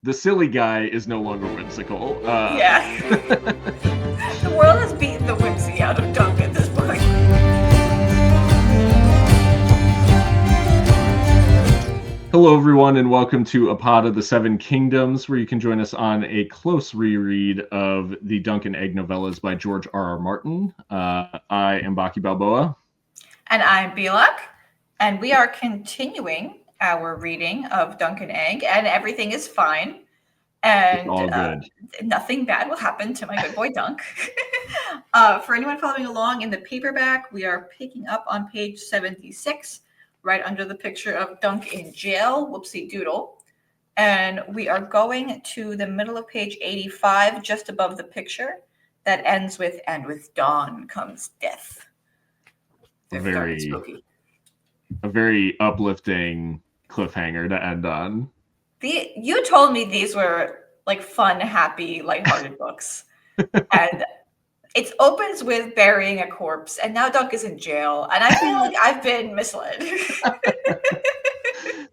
the silly guy is no longer whimsical. Yeah. The world has beaten the whimsy out of Dunk at this point. Hello, everyone, and welcome to A Pod of the Seven Kingdoms, where you can join us on a close reread of the Dunk and Egg novellas by George R.R. Martin. I am Baki Balboa. And I'm Belak, and we are continuing our reading of Dunk and Egg, and everything is fine. It's And all good. nothing bad will happen to my good boy Dunk. For anyone following along in the paperback, we are picking up on page 76, right under the picture of Dunk in jail, whoopsie doodle. And we are going to the middle of page 85, just above the picture that ends with, "And with dawn comes death." Very dark and spooky. A very uplifting cliffhanger to end on. You told me these were like fun, happy, lighthearted books. And it opens with burying a corpse, and now Dunk is in jail, and I feel like I've been misled.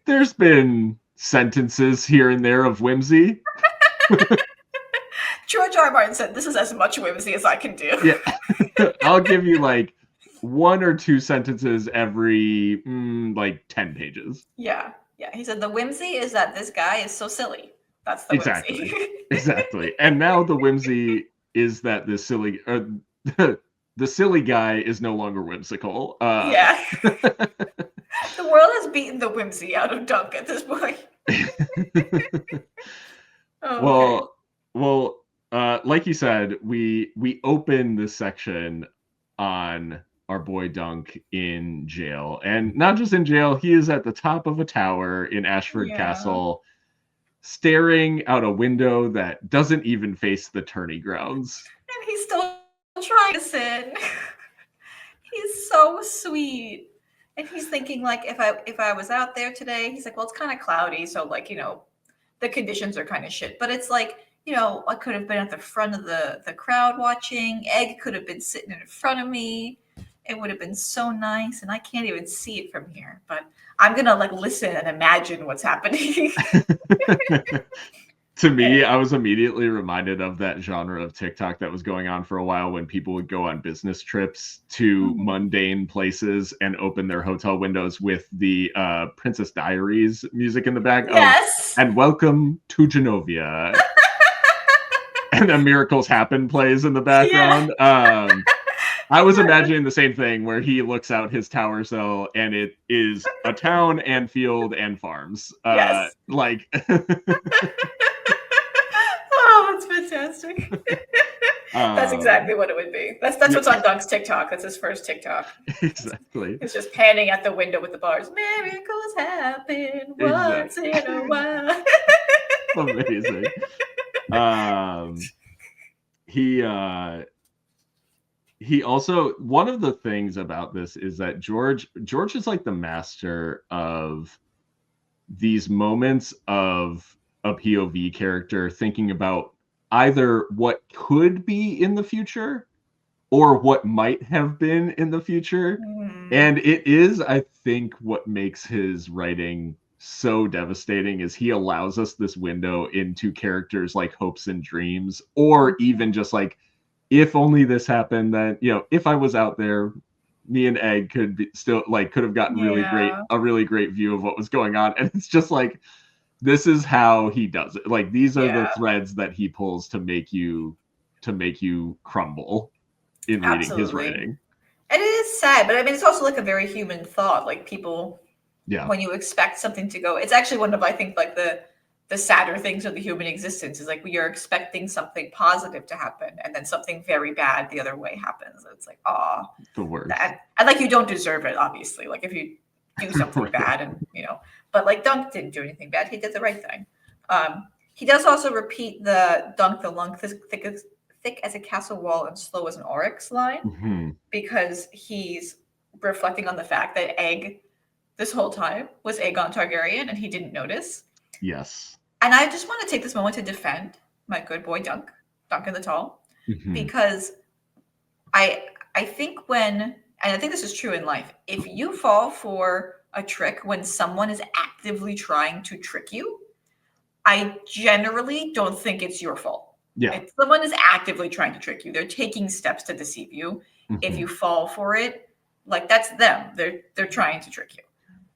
There's been sentences here and there of whimsy. George R. R. Martin said, "This is as much whimsy as I can do." Yeah. I'll give you like one or two sentences every 10 pages. Yeah. He said the whimsy is that this guy is so silly. That's the whimsy. Exactly. And now the whimsy is that the silly guy is no longer whimsical. Yeah. The world has beaten the whimsy out of Dunk at this point. Well, like you said, we open this section on our boy Dunk in jail, and not just in jail. He is at the top of a tower in Ashford Castle, staring out a window that doesn't even face the tourney grounds. And he's still trying to sin. He's so sweet. And he's thinking, like, if I was out there today, he's like, well, it's kind of cloudy, so like, the conditions are kind of shit. But it's like, I could have been at the front of the crowd watching. Egg could have been sitting in front of me. It would have been so nice, and I can't even see it from here. But I'm gonna like listen and imagine what's happening. To me, I was immediately reminded of that genre of TikTok that was going on for a while when people would go on business trips to mundane places and open their hotel windows with the Princess Diaries music in the back. Yes. And welcome to Genovia. And then Miracles Happen plays in the background. Yeah. I was imagining the same thing where he looks out his tower cell and it is a town and field and farms. Yes. Like... Oh, that's fantastic. That's exactly what it would be. That's what's on Dunk's TikTok. That's his first TikTok. Exactly. It's just panning at the window with the bars. Miracles happen once in a while. Amazing. He also, one of the things about this is that George is like the master of these moments of a POV character thinking about either what could be in the future or what might have been in the future. And it is, I think, what makes his writing so devastating is he allows us this window into characters like hopes and dreams, or even just like, if only this happened, then if I was out there, me and Egg could have gotten a really great view of what was going on. And it's just like, this is how he does it. Like, these are the threads that he pulls to make you crumble in reading his writing. And it is sad, but I mean, it's also like a very human thought. Like, people, when you expect something to go, it's actually one of, I think, like the sadder things of the human existence is like we are expecting something positive to happen, and then something very bad the other way happens. It's like, the worst. And like, you don't deserve it, obviously. Like, if you do something bad, and but like Dunk didn't do anything bad. He did the right thing. He does also repeat the Dunk the lung thick as a castle wall and slow as an oryx line, because he's reflecting on the fact that Egg this whole time was Aegon Targaryen and he didn't notice. Yes. And I just want to take this moment to defend my good boy Dunk in the Tall, because I think and I think this is true in life, if you fall for a trick when someone is actively trying to trick you, I generally don't think it's your fault. Yeah. If someone is actively trying to trick you, they're taking steps to deceive you. If you fall for it, like that's them. They're trying to trick you.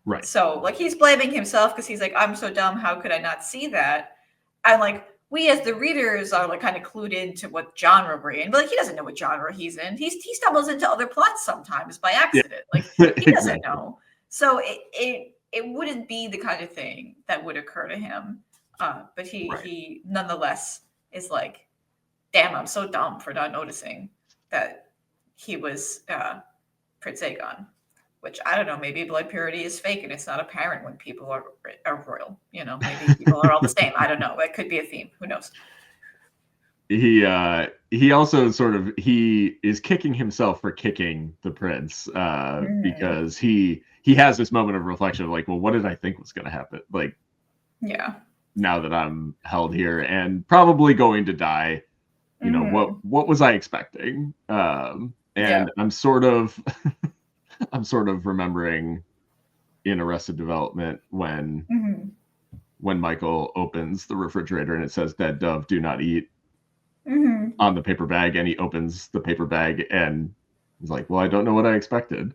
Right. So like he's blaming himself because he's like, I'm so dumb. How could I not see that? And like we as the readers are like kind of clued into what genre we're in, but like he doesn't know what genre he's in. He stumbles into other plots sometimes by accident. Like he doesn't know. So it wouldn't be the kind of thing that would occur to him. But he nonetheless is like, damn, I'm so dumb for not noticing that he was Prince Aegon. Which I don't know, maybe blood purity is fake and it's not apparent when people are royal. You know, maybe people are all the same. I don't know. It could be a theme. Who knows? He also sort of he is kicking himself for kicking the prince because he has this moment of reflection of like, well, what did I think was going to happen? Like, yeah, now that I'm held here and probably going to die, you know, what was I expecting? And I'm sort of remembering in Arrested Development when Michael opens the refrigerator and it says "Dead dove, do not eat" on the paper bag, and he opens the paper bag and he's like, "Well, I don't know what I expected."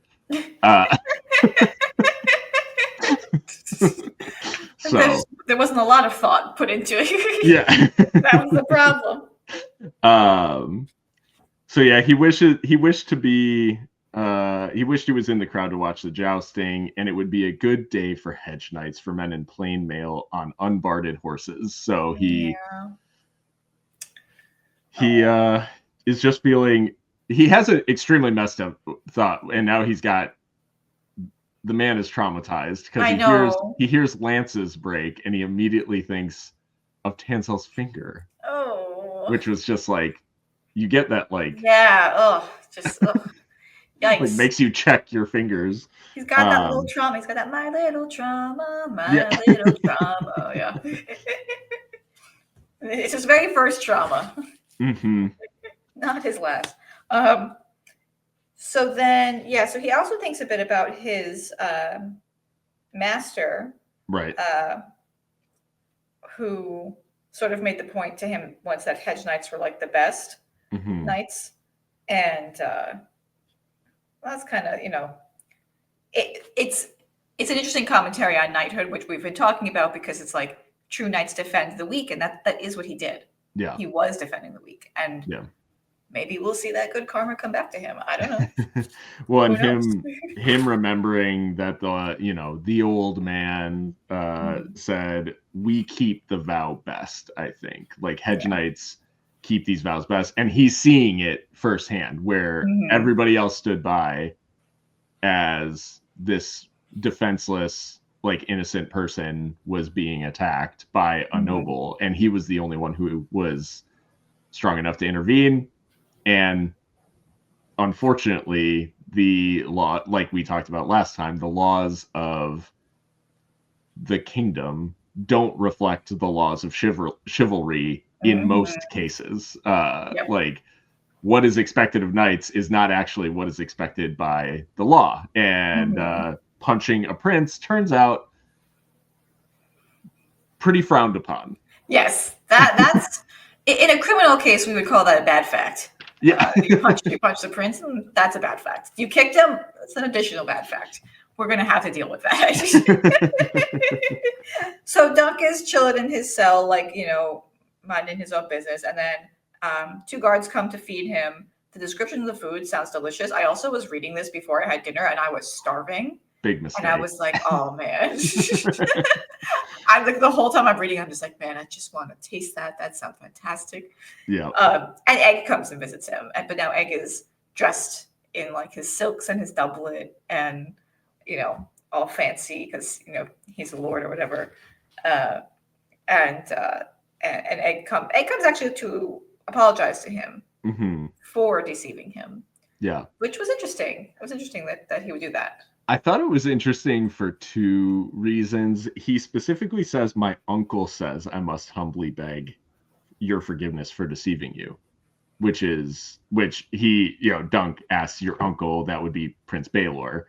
So there wasn't a lot of thought put into it. Yeah, that was the problem. So yeah, he wished to be. He wished he was in the crowd to watch the jousting, and it would be a good day for hedge knights, for men in plain mail on unbarded horses. So he is just feeling, he has an extremely messed up thought, and now the man is traumatized because he hears lances break, and he immediately thinks of Tansel's finger. Oh, which was just like, you get that like, just yikes. Like makes you check your fingers. He's got that little trauma. He's got that my little trauma, little trauma. Oh yeah. It's his very first trauma. Not his last. So then, so he also thinks a bit about his master, right? Who sort of made the point to him once that hedge knights were like the best knights, and that's kind of, you know, it's an interesting commentary on knighthood, which we've been talking about, because it's like true knights defend the weak, and that is what he did. Yeah, he was defending the weak, and maybe we'll see that good karma come back to him. I don't know. Well, and him remembering that the old man said, "We keep the vow best." I think like hedge knights keep these vows best, and he's seeing it firsthand, where everybody else stood by as this defenseless, like innocent person was being attacked by a noble, and he was the only one who was strong enough to intervene. And unfortunately, the law, like we talked about last time, the laws of the kingdom don't reflect the laws of chivalry in most cases. Like, what is expected of knights is not actually what is expected by the law. And punching a prince turns out pretty frowned upon. Yes, that's in a criminal case, we would call that a bad fact. Yeah, you punch the prince, and that's a bad fact. You kicked him, that's an additional bad fact. We're going to have to deal with that. So Dunk is chilling in his cell, like, you know, minding his own business. And then 2 guards come to feed him. The description of the food sounds delicious. I also was reading this before I had dinner, and I was starving. Big mistake. And I was like, oh, man. I'm like, the whole time I'm reading, I'm just like, man, I just want to taste that. That sounds fantastic. Yeah. And Egg comes and visits him. But now Egg is dressed in like his silks and his doublet and, you know, all fancy because, you know, he's a lord or whatever. And Egg comes actually to apologize to him for deceiving him. Yeah. Which was interesting. It was interesting that he would do that. I thought it was interesting for 2 reasons. He specifically says, "My uncle says I must humbly beg your forgiveness for deceiving you," which he, you know, Dunk asks your uncle, that would be Prince Baelor.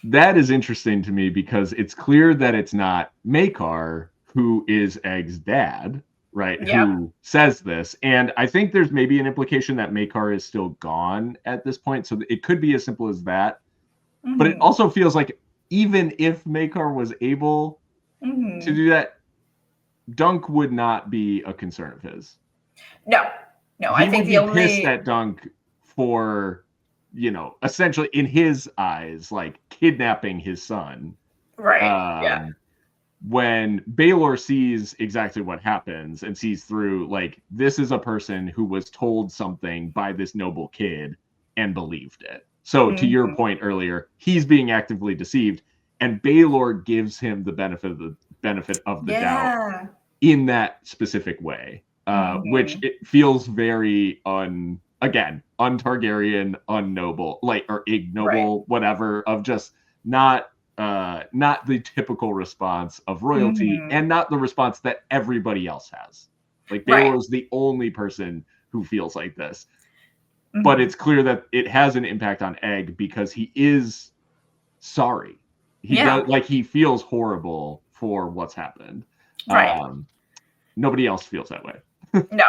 that is interesting to me because it's clear that it's not Maekar who is Egg's dad, right? Yep. Who says this. And I think there's maybe an implication that Maekar is still gone at this point. So it could be as simple as that. Mm-hmm. But it also feels like even if Maekar was able to do that, Dunk would not be a concern of his. No, I think the only pissed at Dunk for, essentially in his eyes, like kidnapping his son. Right. When Baelor sees exactly what happens and sees through, like, this is a person who was told something by this noble kid and believed it. So to your point earlier, he's being actively deceived, and Baelor gives him the benefit of the doubt in that specific way, which it feels very un-Targaryen, unnoble, like, or ignoble, whatever, of just not the typical response of royalty, and not the response that everybody else has. Like, Baelor is the only person who feels like this. But it's clear that it has an impact on Egg because he is sorry. He does, like, he feels horrible for what's happened. Nobody else feels that way. No.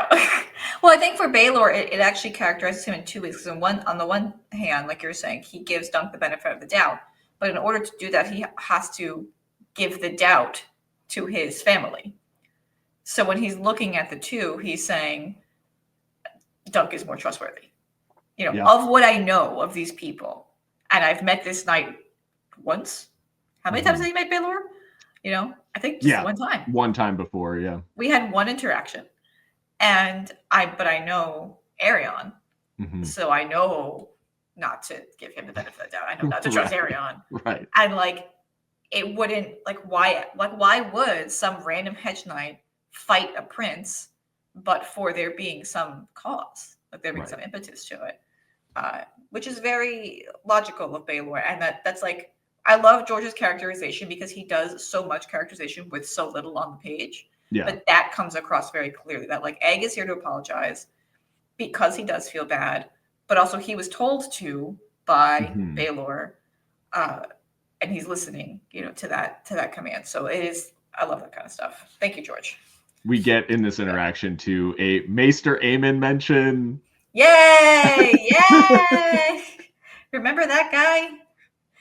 Well, I think for Baelor, it actually characterizes him in two ways. Because on the one hand, like you're saying, he gives Dunk the benefit of the doubt. But in order to do that, he has to give the doubt to his family. So when he's looking at the two, he's saying Dunk is more trustworthy. Of what I know of these people. And I've met this knight once. How many times have you met Baelor? I think just one time. One time before, yeah. We had one interaction. But I know Aerion. So I know not to give him the benefit of the doubt. I know not to trust Aerion. Right. And it wouldn't, why would some random hedge knight fight a prince, but for there being some cause, like there being some impetus to it, which is very logical of Baelor. And that's like, I love George's characterization because he does so much characterization with so little on the page. Yeah. But that comes across very clearly that, like, Egg is here to apologize because he does feel bad, but also he was told to by Baelor, and he's listening, to that command. So I love that kind of stuff. Thank you, George. We get in this interaction to a Maester Aemon mention. Yay! Yay! Remember that guy?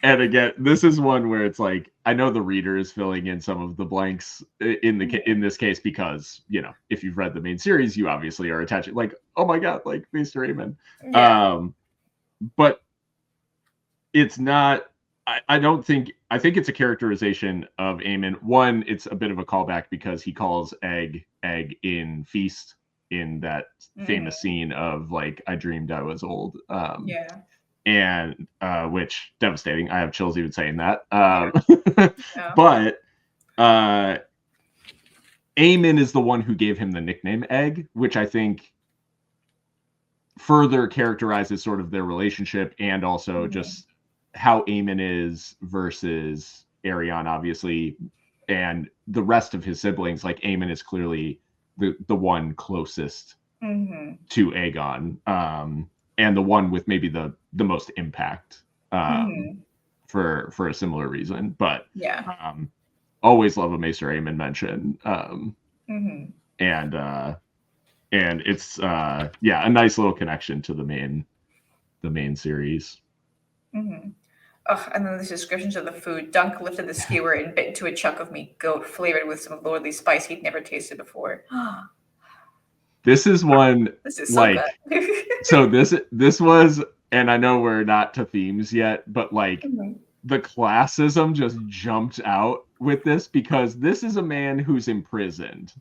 And again, this is one where it's like, I know the reader is filling in some of the blanks in this case because, if you've read the main series, you obviously are attaching, like, oh my god, like Maester Aemon. Yeah. But it's not. I think it's a characterization of Aemon. One, it's a bit of a callback because he calls Egg in in that famous scene of, like, I dreamed I was old. And which, devastating. I have chills even saying that. But Aemon is the one who gave him the nickname Egg, which I think further characterizes sort of their relationship, and also just how Aemon is versus Aerion, obviously, and the rest of his siblings. Like, Aemon is clearly the one closest to Aegon. And the one with maybe the most impact for a similar reason. But always love a Maester Aemon mention. And it's a nice little connection to the main series. And then the descriptions of the food. Dunk lifted the skewer and bit into a chunk of meat goat flavored with some lordly spice he'd never tasted before. This is one. This is so good. So this was, and I know we're not to themes yet, but like the classism just jumped out with this because this is a man who's imprisoned,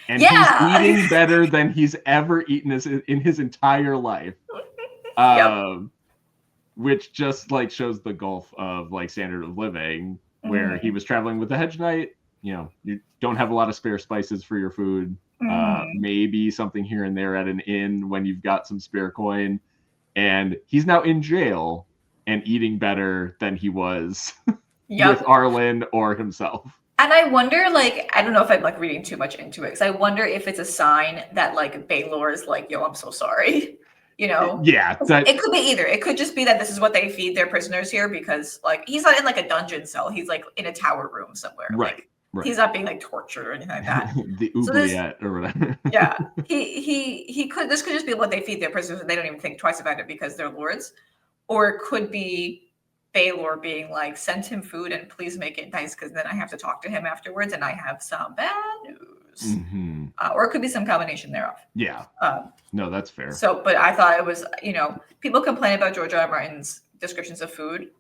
and he's eating better than he's ever eaten in his entire life. Which just, like, shows the gulf of, like, standard of living, where he was traveling with the Hedge Knight. You don't have a lot of spare spices for your food. Maybe something here and there at an inn when you've got some spare coin. And he's now in jail and eating better than he was with Arlen or himself. And I wonder, like, I don't know if I'm, like, reading too much into it, because I wonder if it's a sign that, like, Baelor is like, yo, I'm so sorry. You know, Yeah, it could be either. It could just be that this is what they feed their prisoners here because, like, he's not in like a dungeon cell. He's like in a tower room somewhere. Right, Like, right. he's not being like tortured or anything like that. The So this, oubliette or whatever. yeah, he could. This could just be what they feed their prisoners, and they don't even think twice about it because they're lords. Or it could be Baelor being like, send him food and please make it nice because then I have to talk to him afterwards, and I have some bad news. Mm-hmm. Or it could be some combination thereof. Yeah. No, that's fair. So, but I thought it was, you know, people complain about George R. R. Martin's descriptions of food.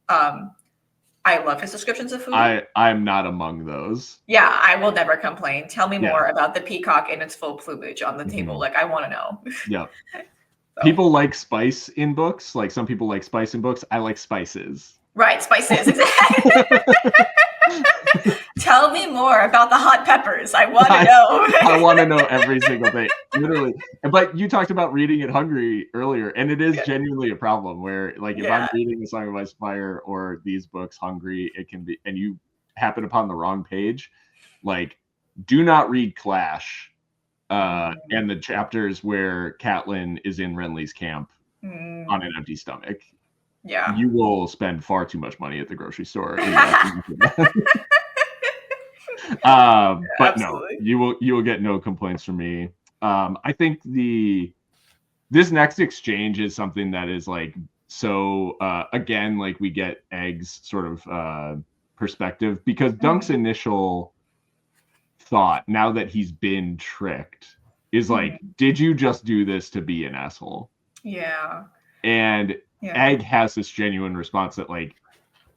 I love his descriptions of food. I'm not among those. Yeah, I will never complain. Tell me more about the peacock in its full plumage on the table. Like, I want to know. Yeah. So. People like spice in books. Like, some people like spice in books. I like spices. Right, spices. Exactly. Tell me more about the hot peppers. I want to know. I want to know every single thing, literally. But you talked about reading it hungry earlier, and it is genuinely a problem where, like, if I'm reading A Song of Ice and Fire or these books hungry, it can be, and you happen upon the wrong page, like, do not read Clash and the chapters where Catelyn is in Renly's camp on an empty stomach. Yeah. You will spend far too much money at the grocery store. But absolutely. No, you will get no complaints from me. I think this next exchange is something that is like, so again, like, we get Egg's sort of perspective, because Dunk's initial thought, now that he's been tricked, is like, did you just do this to be an asshole? Yeah. And Egg has this genuine response that, like,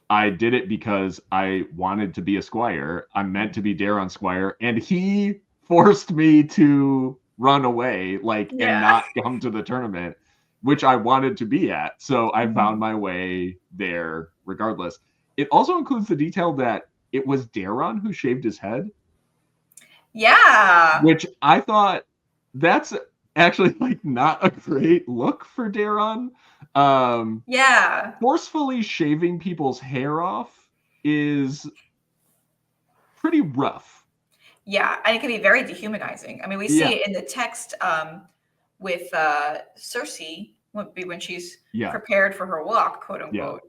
I did it because I wanted to be a squire. I'm meant to be Daeron's squire, and he forced me to run away, like, and not come to the tournament, which I wanted to be at. So I found my way there regardless. It also includes the detail that it was Daeron who shaved his head. Yeah. Which I thought, that's actually, like, not a great look for Daeron. Forcefully shaving people's hair off is pretty rough. Yeah, and it can be very dehumanizing. I mean, we see it in the text with Cersei when she's prepared for her walk, quote unquote.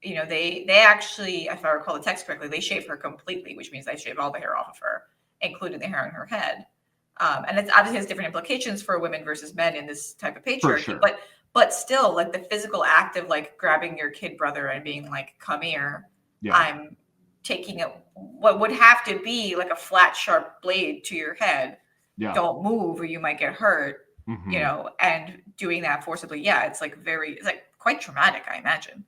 You know, they actually, if I recall the text correctly, they shave her completely, which means they shave all the hair off of her, including the hair on her head. And it obviously has different implications for women versus men in this type of patriarchy. But still, like, the physical act of, like, grabbing your kid brother and being like, come here, I'm taking what would have to be like a flat, sharp blade to your head. Don't move or you might get hurt, you know, and doing that forcibly. Yeah, it's like quite traumatic, I imagine.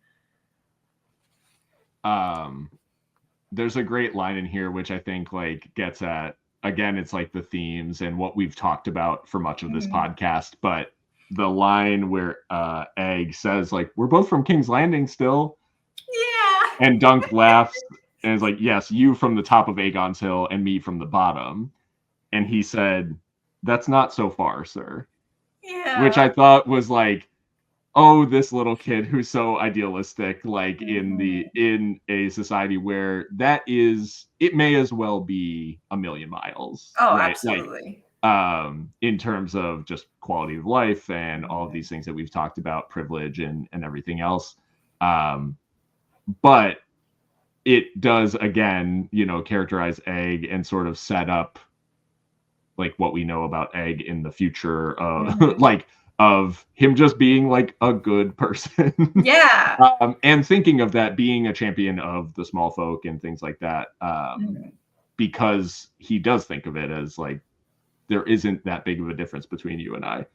There's a great line in here, which I think, like, gets at, again, it's like the themes and what we've talked about for much of this podcast, but the line where Egg says, like, we're both from King's Landing still. Yeah. And Dunk laughs and is like, yes, you from the top of Aegon's Hill and me from the bottom. And he said, that's not so far, sir. Yeah. Which I thought was like, oh, this little kid who's so idealistic, like, in a society where that is, it may as well be a million miles. Oh, right? Absolutely. Like, in terms of just quality of life and all of these things that we've talked about, privilege and everything else. But it does, again, you know, characterize Egg and sort of set up, like, what we know about Egg in the future of like, of him just being, like, a good person. And thinking of that being a champion of the small folk and things like that, because he does think of it as, like, there isn't that big of a difference between you and I.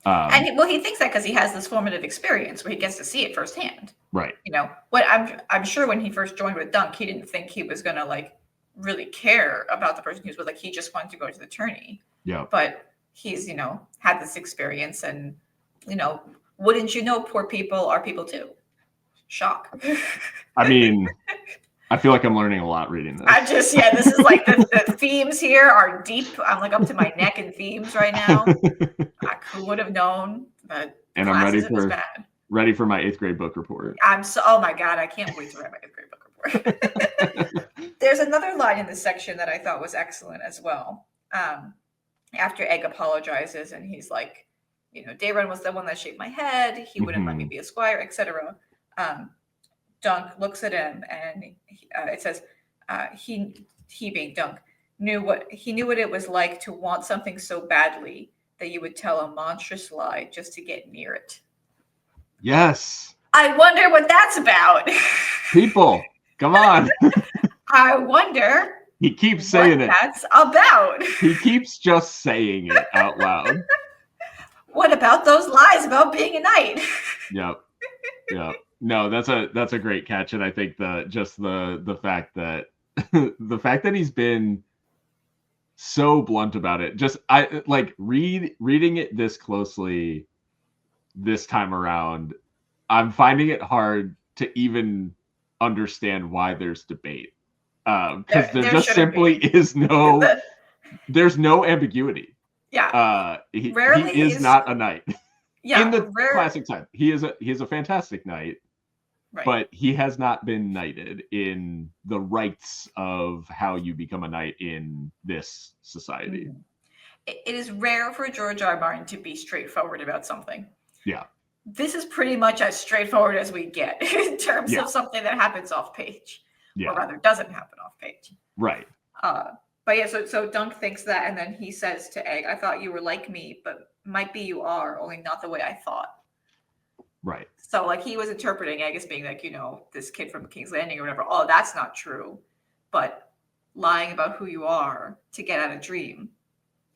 And he thinks that because he has this formative experience where he gets to see it firsthand. Right. You know, what I'm sure when he first joined with Dunk, he didn't think he was going to, like, really care about the person he was with. Like, he just wanted to go to the tourney. Yeah. But he's, you know, had this experience, and, you know, wouldn't you know, poor people are people too. Shock. I mean, I feel like I'm learning a lot reading this. This is like the themes here are deep. I'm like up to my neck in themes right now. Who would have known? But and I'm ready for my 8th grade book report. Oh my God, I can't wait to write my 8th grade book report. There's another line in this section that I thought was excellent as well. After Egg apologizes and he's like, Daron was the one that shaved my head. He wouldn't let me be a squire, etc. Dunk looks at him, and it says, he being Dunk knew what it was like to want something so badly that you would tell a monstrous lie just to get near it. Yes. I wonder what that's about. People, come on. I wonder. He keeps saying it. That's about. He keeps just saying it out loud. What about those lies about being a knight? Yep. No, that's a great catch, and I think the fact that the fact that he's been so blunt about it, just I like reading it this closely this time around, I'm finding it hard to even understand why there's debate, because there just simply is there's no ambiguity. Yeah. He is not a knight. Yeah, in the classic time, he is a fantastic knight, right. But he has not been knighted in the rites of how you become a knight in this society. Mm-hmm. It is rare for George R. R. Martin to be straightforward about something. Yeah. This is pretty much as straightforward as we get in terms of something that happens off page, or rather doesn't happen off page. Right. But yeah, so Dunk thinks that, and then he says to Egg, "I thought you were like me, but might be you are, only not the way I thought." Right. So like he was interpreting Egg as being like, this kid from King's Landing or whatever. Oh, that's not true. But lying about who you are to get out a dream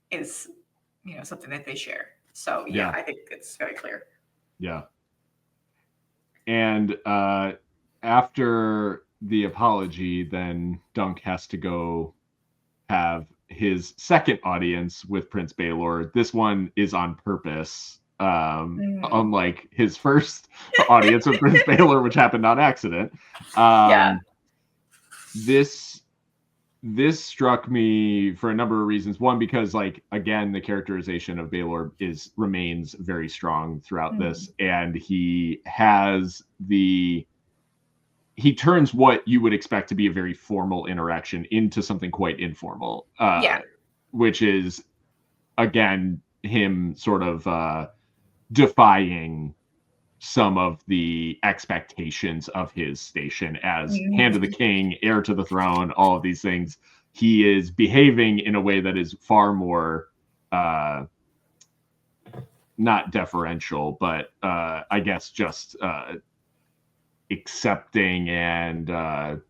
is, something that they share. So yeah, I think it's very clear. Yeah. And after the apology, then Dunk has to go have his second audience with Prince Baelor. This one is on purpose, unlike his first audience with Prince Baelor, which happened on accident. This struck me for a number of reasons. One, because again, the characterization of Baelor remains very strong throughout this, and he turns what you would expect to be a very formal interaction into something quite informal, which is, again, him sort of defying some of the expectations of his station as Hand of the King, heir to the throne, all of these things. He is behaving in a way that is far more not deferential, but I guess just accepting and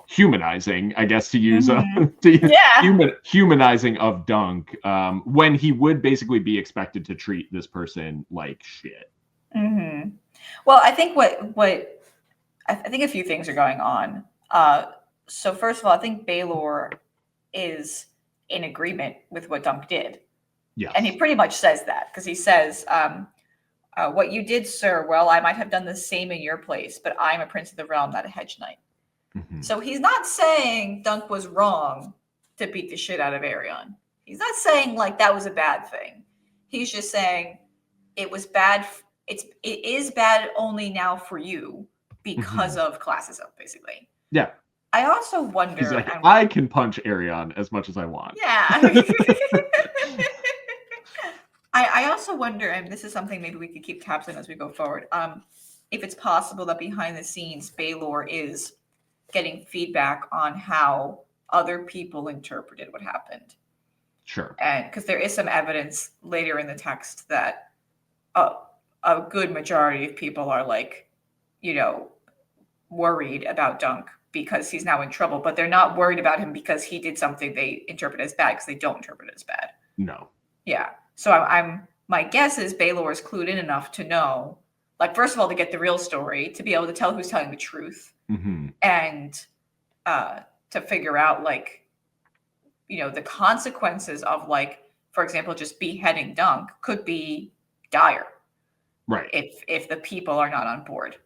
humanizing, I guess, to use humanizing of Dunk, when he would basically be expected to treat this person like shit. Mm-hmm. Well, I think I think a few things are going on. So first of all, I think Baelor is in agreement with what Dunk did. Yeah, and he pretty much says that, because he says, "What you did, sir, well, I might have done the same in your place, but I'm a prince of the realm, not a hedge knight." Mm-hmm. So he's not saying Dunk was wrong to beat the shit out of Aerion. He's not saying that was a bad thing. He's just saying it was bad. It is bad only now for you because of classism, basically. Yeah. I also wonder. He's like, I can punch Aerion as much as I want. Yeah. I also wonder, and this is something maybe we could keep tabs on as we go forward, if it's possible that behind the scenes, Baelor is getting feedback on how other people interpreted what happened. Sure. And because there is some evidence later in the text that a good majority of people are worried about Dunk because he's now in trouble, but they're not worried about him because he did something they interpret as bad, because they don't interpret it as bad. No. Yeah. So my guess is Baelor is clued in enough to know, first of all, to get the real story, to be able to tell who's telling the truth, and to figure out the consequences of, for example, just beheading Dunk could be dire. Right. If the people are not on board.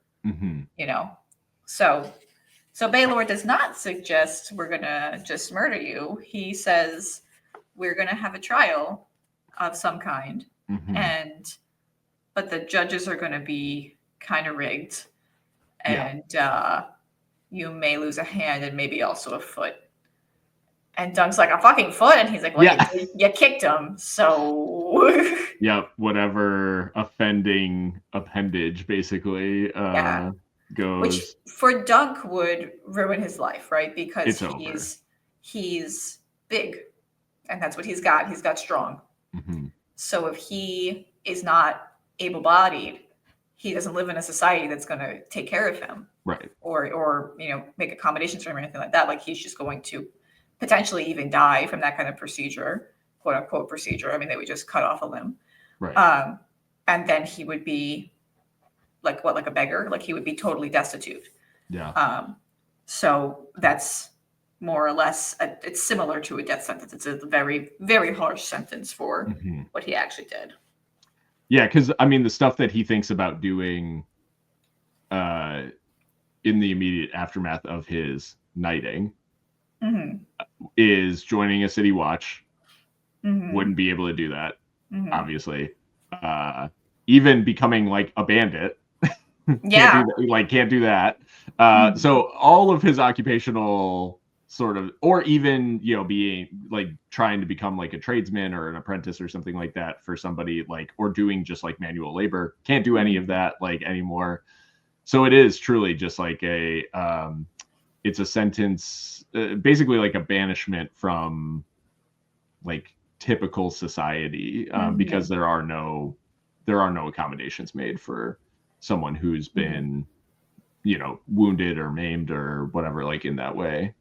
So Baelor does not suggest we're gonna just murder you. He says we're gonna have a trial of some kind, but the judges are gonna be kind of rigged, and you may lose a hand and maybe also a foot. And Dunk's like, a fucking foot? And he's like, well, you kicked him, so no. Yep, whatever offending appendage basically Yeah. Which goes. for Dunk would ruin his life, right? Because It's over. he's big, and that's what he's got. He's got strong. Mm-hmm. So if he is not able-bodied, he doesn't live in a society that's going to take care of him, Right. or make accommodations for him or anything like that. Like he's just going to potentially even die from that kind of procedure, quote unquote procedure. I mean, they would just cut off a limb, Right. And then he would be like a beggar. Like he would be totally destitute. Yeah. So that's more or less it's similar to a death sentence. It's a very, very harsh sentence for what he actually did. Yeah, because I mean the stuff that he thinks about doing in the immediate aftermath of his knighting is joining a city watch. Wouldn't be able to do that, obviously. Even becoming like a bandit. Can't do that. So all of his occupational sort of, or even being like trying to become like a tradesman or an apprentice or something like that for somebody, like, or doing just like manual labor, can't do any of that like anymore. So it is truly just like it's a sentence, basically like a banishment from like typical society, because there are no accommodations made for someone who's been wounded or maimed or whatever, like in that way.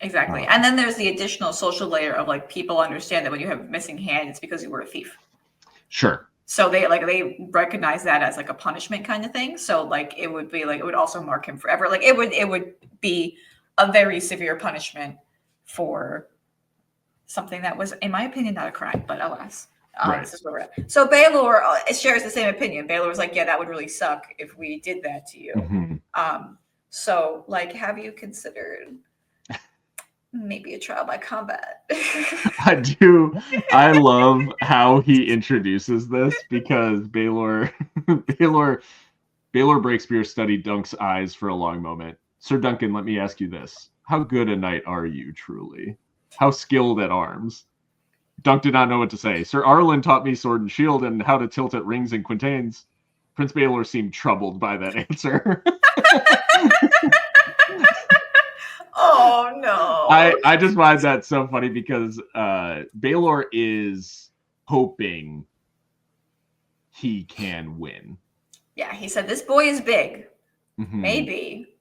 Exactly. And then there's the additional social layer of like people understand that when you have missing hand, it's because you were a thief. Sure. So they recognize that as like a punishment kind of thing. So like it would be like, it would also mark him forever. Like it would be a very severe punishment for something that was, in my opinion, not a crime, but alas. This is where we're at. So Baelor shares the same opinion. Baelor was like, yeah, that would really suck if we did that to you. So like, have you considered maybe a trial by combat? I do. I love how he introduces this, because Baelor Breakspear studied Dunk's eyes for a long moment. Sir Duncan, let me ask you this. How good a knight are you, truly? How skilled at arms? Dunk did not know what to say. Sir Arlen taught me sword and shield and how to tilt at rings and quintains. Prince Baelor seemed troubled by that answer. Oh no! I just find that so funny, because Baelor is hoping he can win. Yeah, he said this boy is big. Maybe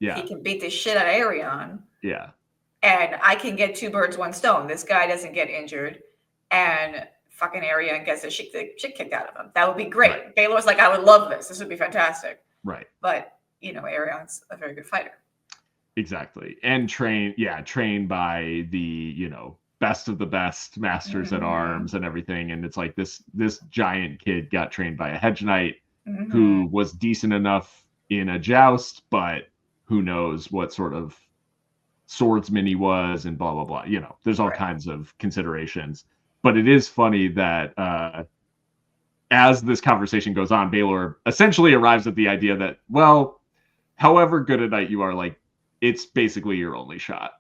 he can beat the shit out of Aerion. Yeah. And I can get 2 birds, 1 stone. This guy doesn't get injured, and fucking Aerion gets the shit kicked out of him. That would be great. Right. Baelor's like, I would love this. This would be fantastic. Right. But Aerion's a very good fighter. Exactly. And trained by the, best of the best masters at arms and everything. And it's like this giant kid got trained by a Hedge Knight who was decent enough in a joust, but who knows what sort of swordsman he was, and blah, blah, blah. There's all kinds of considerations. But it is funny that as this conversation goes on, Baelor essentially arrives at the idea that, well, however good a knight you are, like, it's basically your only shot,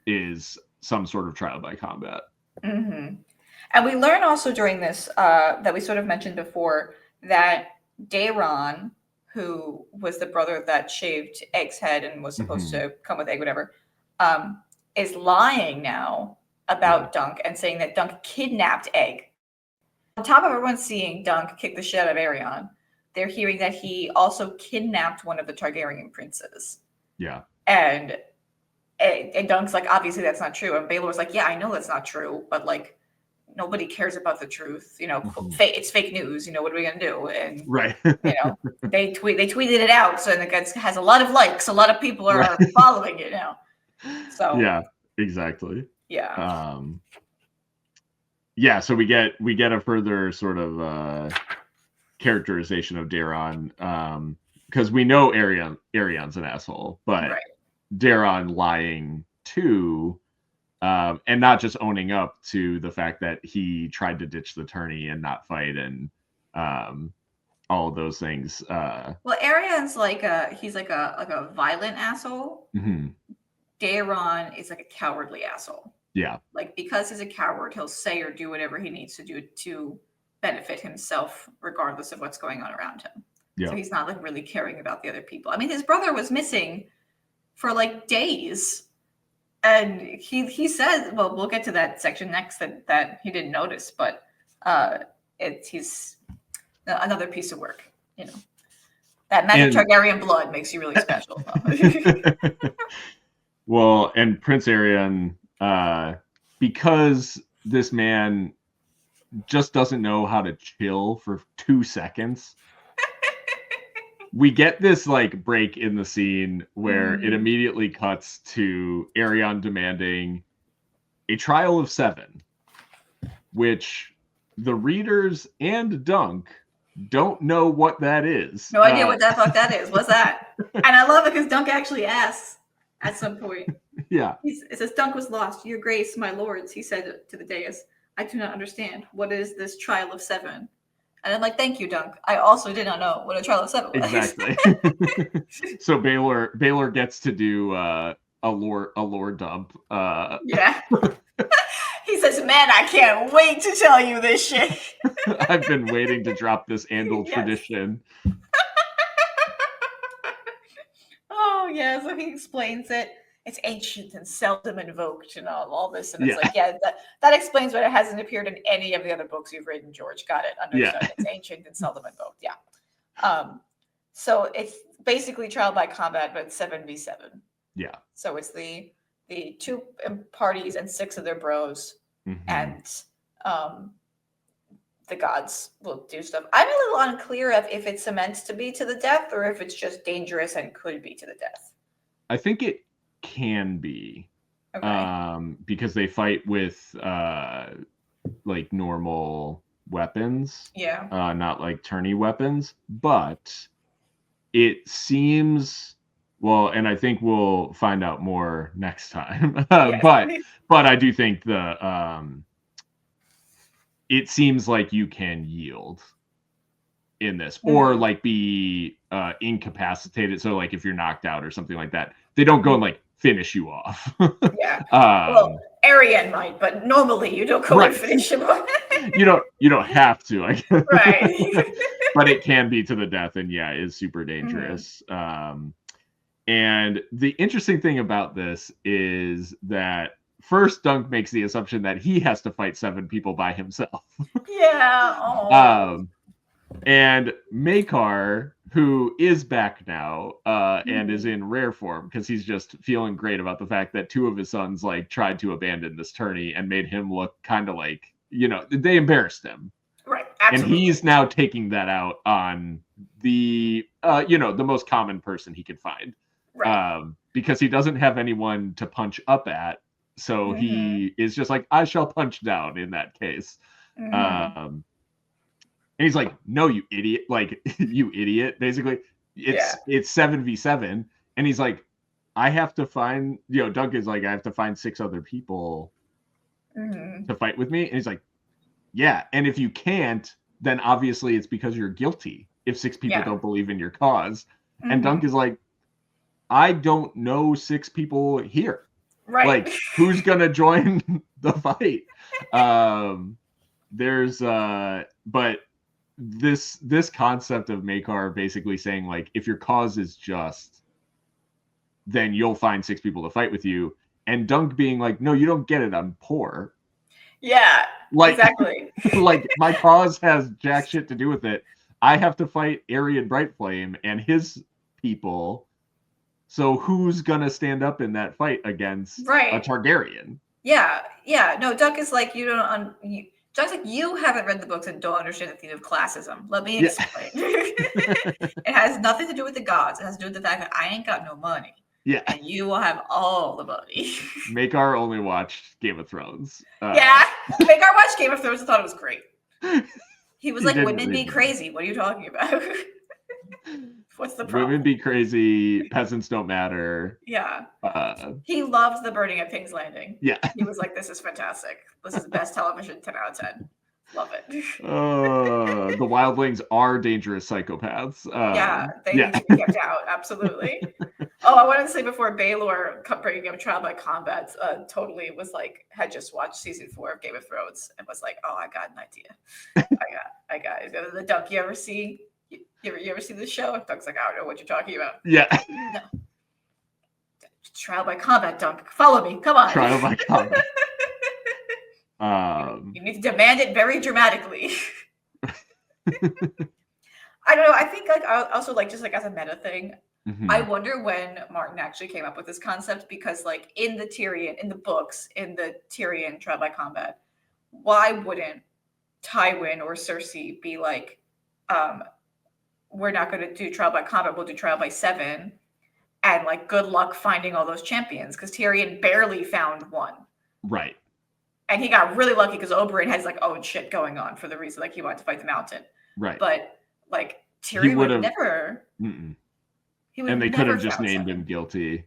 is some sort of trial by combat. And we learn also during this, that we sort of mentioned before, that Aerion, who was the brother that shaved Egg's head and was supposed to come with Egg, whatever, is lying now about Dunk and saying that Dunk kidnapped Egg. On top of everyone seeing Dunk kick the shit out of Aerion, they're hearing that he also kidnapped one of the Targaryen princes. Yeah. And Dunk's like, obviously that's not true. And Baelor's like, yeah, I know that's not true, but like, nobody cares about the truth. It's fake news. What are we gonna do? And they tweeted it out, so it has a lot of likes. A lot of people are following it now. So yeah, exactly. Yeah. So we get a further sort of characterization of Daeron, because we know Aerion's an asshole, but Daeron lying too. And not just owning up to the fact that he tried to ditch the tourney and not fight, and all of those things. Well, Aerion's he's a violent asshole. Daeron is like a cowardly asshole. Yeah. Like, because he's a coward, he'll say or do whatever he needs to do to benefit himself, regardless of what's going on around him. Yeah. So he's not like really caring about the other people. I mean, his brother was missing for like days. And he says, well, we'll get to that section next that he didn't notice, but he's another piece of work, you know. That magic Targaryen blood makes you really special. Well, and Prince Aerion, because this man just doesn't know how to chill for 2 seconds. We get this like break in the scene where it immediately cuts to Aerion demanding a trial of 7, which the readers and Dunk don't know what that is. No idea what the fuck that is. What's that? And I love it because Dunk actually asks at some point. Yeah. It says, Dunk was lost. Your grace, my lords, he said to the dais. I do not understand. What is this trial of 7? And I'm like, thank you, Dunk. I also did not know what a trial of 7 was. Exactly. So Baelor gets to do a lore dump. Yeah. He says, man, I can't wait to tell you this shit. I've been waiting to drop this Andal tradition. Oh, yeah. So he explains it. It's ancient and seldom invoked and all this. And it's like, yeah, that explains why it hasn't appeared in any of the other books you've written, George. Got it. Understood. Yeah. It's ancient and seldom invoked. Yeah. So it's basically trial by combat, but 7v7. Yeah. So it's the 2 parties and 6 of their bros, and the gods will do stuff. I'm a little unclear of if it's meant to be to the death or if it's just dangerous and could be to the death. I think it can be, because they fight with like normal weapons, not like tourney weapons, but it seems, well, and I think we'll find out more next time. But I do think it seems like you can yield in this, or like be incapacitated. So like if you're knocked out or something like that, they don't go and like finish you off. Well, Aerion might, but normally you don't go and finish him off. you don't have to, I guess. Right. But it can be to the death, and is super dangerous. And the interesting thing about this is that first Dunk makes the assumption that he has to fight 7 people by himself. Yeah. And Maekar, who is back now, and is in rare form because he's just feeling great about the fact that 2 of his sons like tried to abandon this tourney and made him look kind of like, they embarrassed him. Right. Absolutely. And he's now taking that out on the the most common person he can find. Right. Because he doesn't have anyone to punch up at. So he is just like, I shall punch down in that case. And he's like, no, you idiot. Like, you idiot. Basically, it's 7v7. And he's like, I have to find, Dunk is like, I have to find 6 other people to fight with me. And he's like, yeah. And if you can't, then obviously it's because you're guilty if 6 people don't believe in your cause. And Dunk is like, I don't know 6 people here. Right. Like, who's going to join the fight? But this concept of Maekar basically saying like, if your cause is just, then you'll find 6 people to fight with you. And Dunk being like, no, you don't get it. I'm poor. Yeah, like, exactly. Like, my cause has jack shit to do with it. I have to fight Aerion Brightflame and his people. So who's gonna stand up in that fight against a Targaryen? Yeah. No, Dunk is like, Dunk's like, you haven't read the books and don't understand the theme of classism. Let me explain. It has nothing to do with the gods. It has to do with the fact that I ain't got no money. Yeah. And you will have all the money. Maekar only watched Game of Thrones. Maekar watched Game of Thrones and thought it was great. He was like, women be crazy. What are you talking about? What's the problem? Women be crazy. Peasants don't matter. Yeah. He loved the burning of King's Landing. Yeah. He was like, this is fantastic. This is the best television, 10 out of 10. Love it. The wildlings are dangerous psychopaths. They need to be kept out. Absolutely. Oh, I wanted to say before Baelor bringing up Trial by Combat, totally was like, had just watched season 4 of Game of Thrones and was like, oh, I got an idea. I got it. The Dunk, you ever see? You ever see the show? And Dunk's like, I don't know what you're talking about. Yeah. No. Trial by Combat, Dunk. Follow me. Come on. Trial by Combat. You need to demand it very dramatically. I don't know. I think like I also like just like as a meta thing, I wonder when Martin actually came up with this concept, because like in the books, in the Tyrion Trial by Combat, why wouldn't Tywin or Cersei be like, we're not going to do Trial by Combat, we'll do Trial by 7, and like good luck finding all those champions, because Tyrion barely found one. Right. And he got really lucky because Oberyn has like own shit going on for the reason like he wanted to fight the Mountain. Right. But like Tyrion would never. He would, and they could have just named him guilty.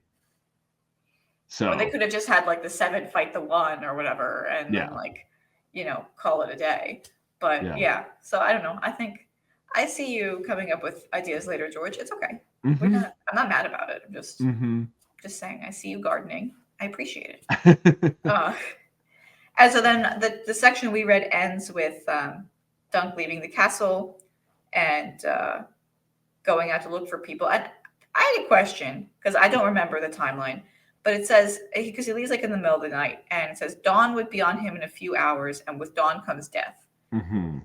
So or they could have just had like the 7 fight the 1 or whatever, and then like, you know, call it a day. But yeah, so I don't know. I think I see you coming up with ideas later, George. It's okay. I'm not mad about it. I'm just saying I see you gardening. I appreciate it. And so then the section we read ends with Dunk leaving the castle and going out to look for people. And I had a question, because I don't remember the timeline, but it says, because he leaves like in the middle of the night, and it says dawn would be on him in a few hours, and with dawn comes death.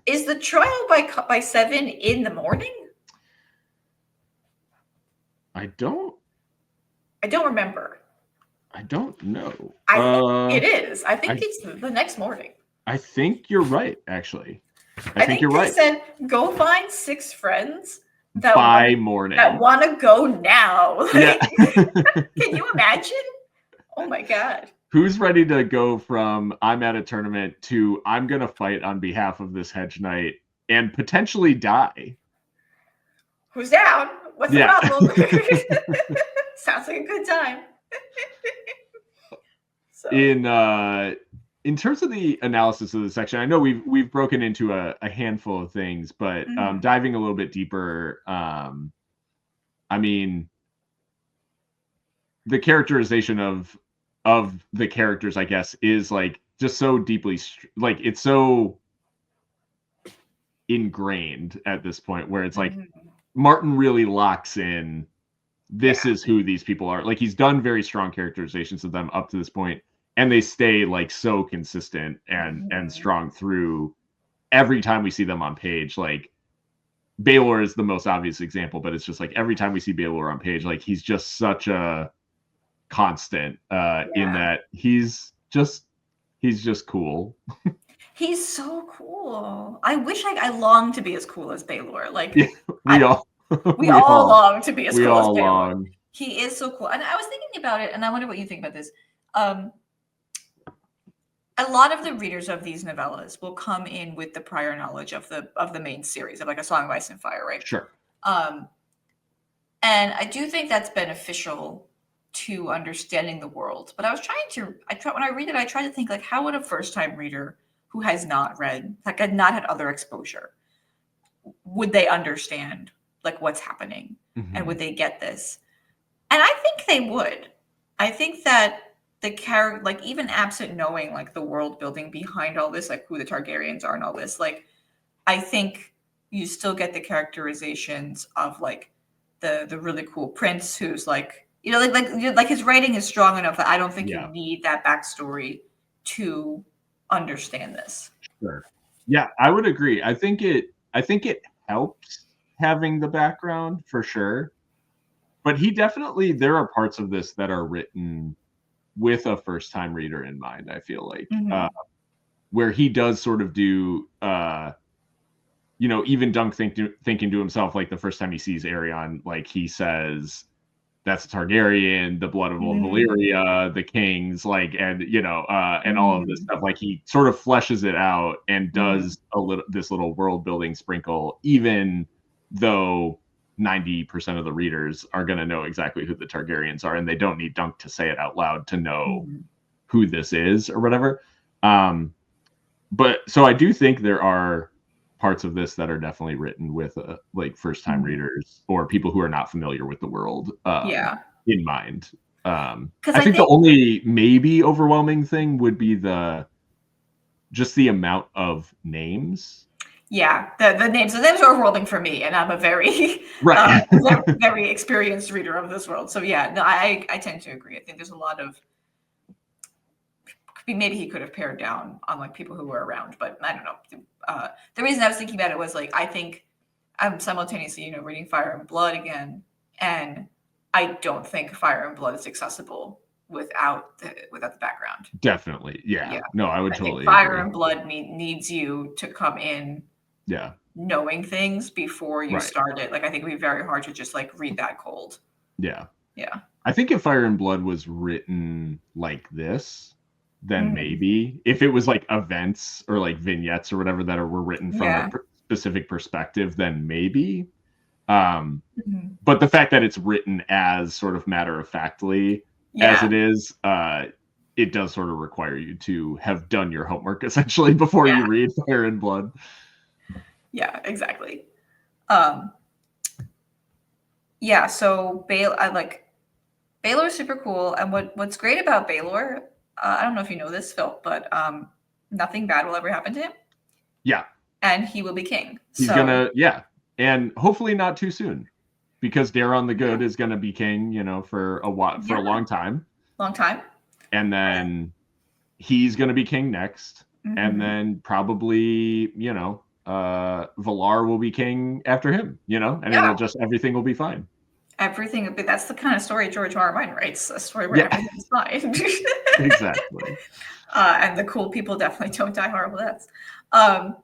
Is the trial by 7 in the morning? I don't remember. I don't know. I think it is. I think it's the next morning. I think you're right, actually. I think you're right. They said, go find 6 friends that morning that want to go now. Yeah. Can you imagine? Oh my God. Who's ready to go from I'm at a tournament to I'm going to fight on behalf of this Hedge Knight and potentially die? Who's down? What's the problem? Sounds like a good time. So. In terms of the analysis of the section, I know we've broken into a handful of things, but diving a little bit deeper, I mean, the characterization of the characters, I guess, is like just so deeply, like it's so ingrained at this point where it's like Martin really locks in, this is who these people are. Like he's done very strong characterizations of them up to this point, and they stay like so consistent and strong through every time we see them on page. Like Baelor is the most obvious example, but it's just like every time we see Baelor on page, like he's just such a constant in that he's just cool. He's so cool. I wish I long to be as cool as Baelor. Like we all long to be as cool as Baelor. He is so cool. And I was thinking about it, and I wonder what you think about this. A lot of the readers of these novellas will come in with the prior knowledge of the main series, of like A Song of Ice and Fire, right? Sure. And I do think that's beneficial to understanding the world. But I was when I read it, I try to think like, how would a first-time reader who has not read, like had not had other exposure, would they understand like what's happening, and would they get this? And I think they would. I think that the character, like even absent knowing like the world building behind all this, like who the Targaryens are and all this, like I think you still get the characterizations of like the really cool prince who's like, you know, like his writing is strong enough that I don't think you need that backstory to understand this. Sure. Yeah, I would agree. I think it helps having the background for sure. But there are parts of this that are written with a first-time reader in mind, I feel like, where he does sort of do, you know, even Dunk thinking to himself, like the first time he sees Aerion, like he says, that's a Targaryen, the blood of old Valyria, the kings, like, and, you know, and all of this stuff. Like he sort of fleshes it out and does this little world building sprinkle, even though 90% of the readers are going to know exactly who the Targaryens are, and they don't need Dunk to say it out loud to know who this is or whatever. But so I do think there are parts of this that are definitely written with like first-time readers or people who are not familiar with the world. in mind. I I think the only maybe overwhelming thing would be just the amount of names. Yeah, the names are overwhelming for me, and I'm a very Right. very experienced reader of this world. So yeah, no, I tend to agree. I think there's a lot of maybe he could have pared down on like people who were around, but I don't know. The reason I was thinking about it was like I think I'm simultaneously, reading Fire and Blood again, and I don't think Fire and Blood is accessible without the background. Definitely. Yeah. No, I would totally think Fire agree. and Blood needs you to come in knowing things before you start it. Like I think it'd be very hard to just like read that cold. Yeah. Yeah. I think if Fire and Blood was written like this, then maybe if it was like events or like vignettes or whatever that were written from a specific perspective, then maybe. But the fact that it's written as sort of matter of factly as it is, it does sort of require you to have done your homework essentially before you read Fire and Blood. Yeah, exactly. Yeah, so Baelor is super cool, and what's great about Baelor, I don't know if you know this, Phil, but nothing bad will ever happen to him. Yeah. And he will be king. He's gonna, and hopefully not too soon, because Daron the Good is gonna be king, for a long time. Long time. And then he's gonna be king next, and then probably, Valar will be king after him, and it'll just everything will be fine. Everything, but that's the kind of story George R. R. Martin writes, a story where everything's fine. Exactly. And the cool people definitely don't die horrible deaths. I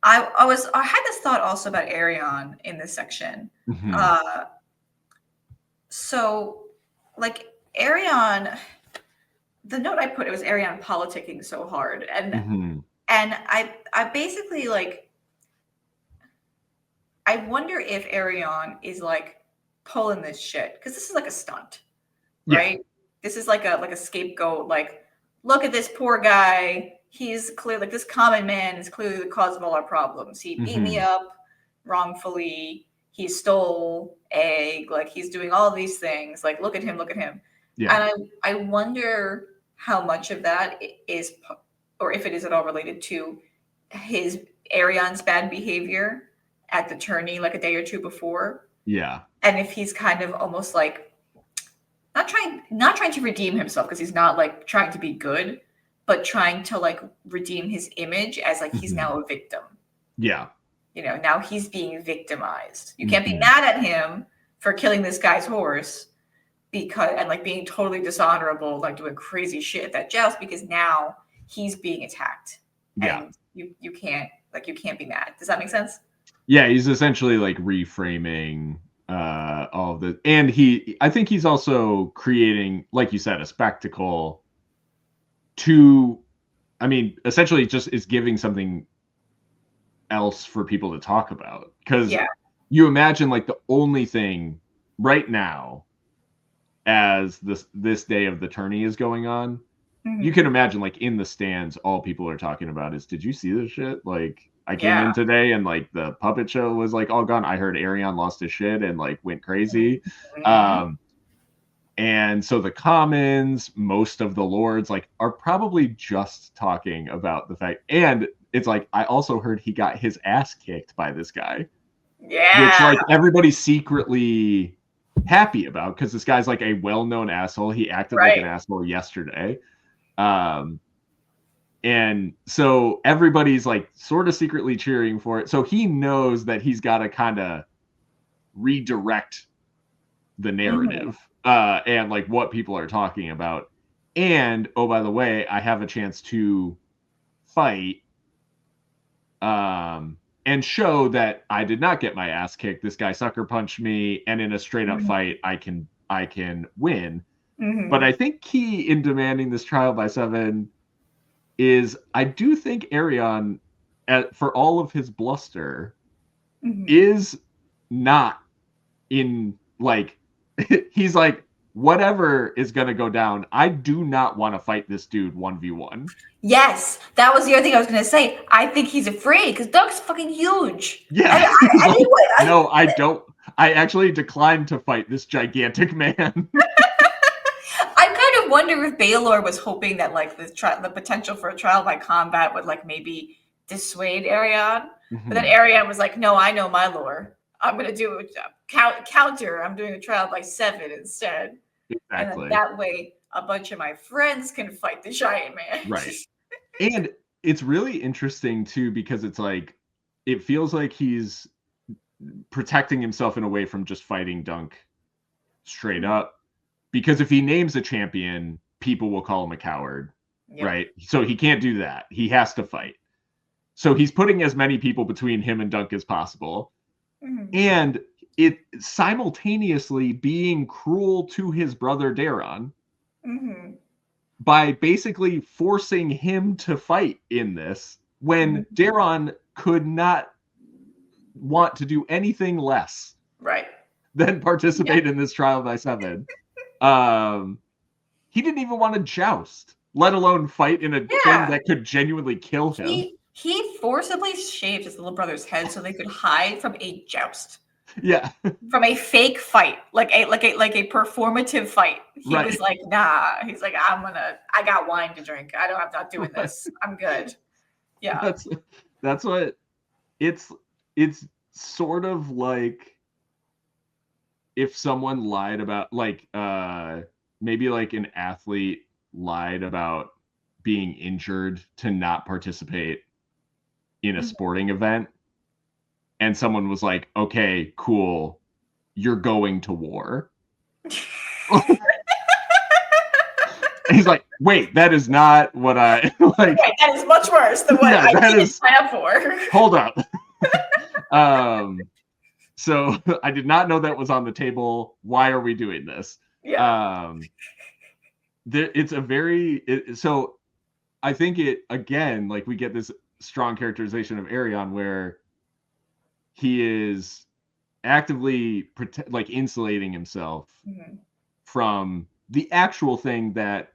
had this thought also about Aerion in this section. So like Aerion, the note I put, it was Aerion politicking so hard. And I basically like, I wonder if Aerion is like pulling this shit, because this is like a stunt, right? This is like a scapegoat. Like, look at this poor guy. He's clearly like this common man is clearly the cause of all our problems. He beat me up wrongfully. He stole egg. Like he's doing all these things. Like look at him. Yeah. And I wonder how much of that is, or if it is at all related to his Aerion's bad behavior at the tourney like a day or two before. Yeah. And if he's kind of almost like not trying to redeem himself, because he's not like trying to be good, but trying to like redeem his image as like he's now a victim. Yeah. Now he's being victimized. You can't be mad at him for killing this guy's horse and like being totally dishonorable, like doing crazy shit at that joust, because now he's being attacked. Yeah. And you can't be mad. Does that make sense? Yeah, he's essentially like reframing all of the, and I think he's also creating, like you said, a spectacle essentially just is giving something else for people to talk about. Because you imagine like the only thing right now, as this day of the tourney is going on, you can imagine like in the stands, all people are talking about is, did you see this shit? Like, I came in today and like the puppet show was like all gone. I heard Aerion lost his shit and like went crazy. And so the commons, most of the lords like are probably just talking about the fact. And it's like, I also heard he got his ass kicked by this guy. Yeah. Which like everybody's secretly happy about, because this guy's like a well-known asshole. He acted like an asshole yesterday. And so everybody's like sort of secretly cheering for it. So he knows that he's got to kind of redirect the narrative and like what people are talking about. And, oh, by the way, I have a chance to fight and show that I did not get my ass kicked. This guy sucker punched me. And in a straight up fight, I can win. But I think key in demanding this trial by 7 is I do think Aerion, for all of his bluster, is not in like, he's like, whatever is going to go down, I do not want to fight this dude 1v1. Yes, that was the other thing I was going to say. I think he's afraid because Doug's fucking huge. Yeah. I don't. I actually declined to fight this gigantic man. I kind of wonder if Baelor was hoping that like the potential for a trial by combat would like maybe dissuade Aerion, but then Aerion was like, "No, I know my lore. I'm gonna do a counter. I'm doing a trial by 7 instead, and then Exactly. that way a bunch of my friends can fight the giant man." Right. And it's really interesting too, because it's like, it feels like he's protecting himself in a way from just fighting Dunk straight up. Because if he names a champion, people will call him a coward, Yep. right? So he can't do that. He has to fight. So he's putting as many people between him and Dunk as possible. And it simultaneously being cruel to his brother Daron by basically forcing him to fight in this when Daron could not want to do anything less than participate in this trial by 7. He didn't even want to joust, let alone fight in a thing that could genuinely kill him. He forcibly shaved his little brother's head so they could hide from a joust. Yeah. From a fake fight, like a performative fight. He was like, nah. He's like, I got wine to drink. I'm not doing this. I'm good. Yeah. That's what it's sort of like if someone lied about like maybe like an athlete lied about being injured to not participate in a sporting event, and someone was like, okay, cool, you're going to war. He's like, wait, that is not what I like. Right, that is much worse than what I didn't sign up for. Hold up. So I did not know that was on the table. Why are we doing this? Yeah. It's a very so I think it again, like we get this strong characterization of Aerion where he is actively like insulating himself from the actual thing that,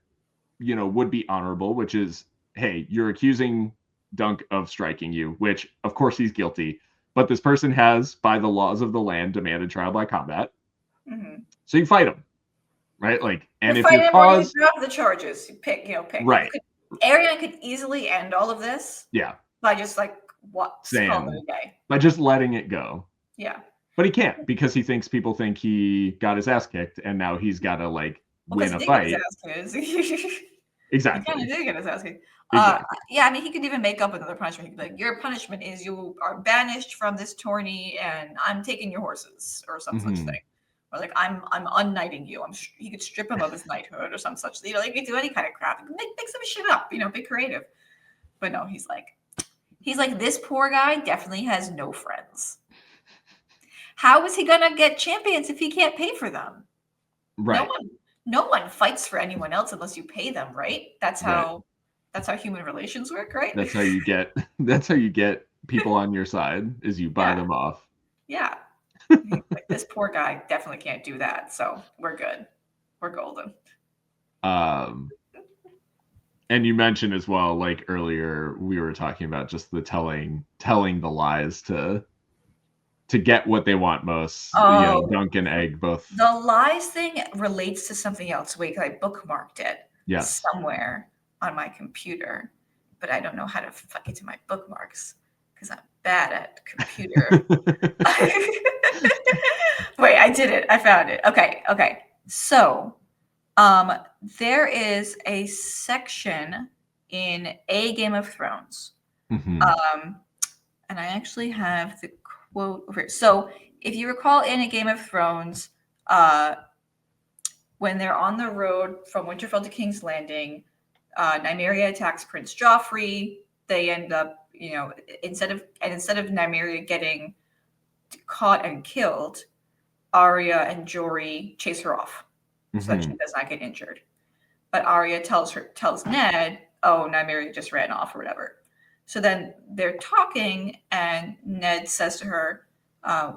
you know, would be honorable, which is, hey, you're accusing Dunk of striking you, which of course he's guilty, but this person has, by the laws of the land, demanded trial by combat. So you fight him, right? Like, and if your cause, you drop the charges, you pick. Right. Aerion could easily end all of this. Yeah. By just like by just letting it go. Yeah. But he can't, because he thinks people think he got his ass kicked and now he's got to like win a fight. Exactly. He kind of did get his ass kicked. Yeah, I mean, he could even make up another punishment. He could be like, your punishment is you are banished from this tourney and I'm taking your horses or some such thing. Or like, I'm unknighting you. He could strip him of his knighthood or some such thing. You know, like, he could do any kind of crap. He could make some shit up, you know, be creative. But no, he's like, this poor guy definitely has no friends. How is he gonna get champions if he can't pay for them? Right. No one fights for anyone else unless you pay them, right? That's how human relations work, right? That's how you get people on your side, is you buy them off. Yeah. Like, this poor guy definitely can't do that. So we're good. We're golden. And you mentioned as well, like earlier, we were talking about just the telling the lies to get what they want most. You know, Dunk and Egg both. The lies thing relates to something else. Wait, I bookmarked it somewhere on my computer, but I don't know how to get to my bookmarks because I'm bad at computer. Wait, I did it. I found it. Okay. So, there is a section in A Game of Thrones. And I actually have the quote over. So if you recall in A Game of Thrones, when they're on the road from Winterfell to King's Landing, Nymeria attacks Prince Joffrey. They end up, you know, instead of Nymeria getting caught and killed, Arya and Jory chase her off so that she does not get injured. But Arya tells Ned, oh, Nymeria just ran off or whatever. So then they're talking, and Ned says to her,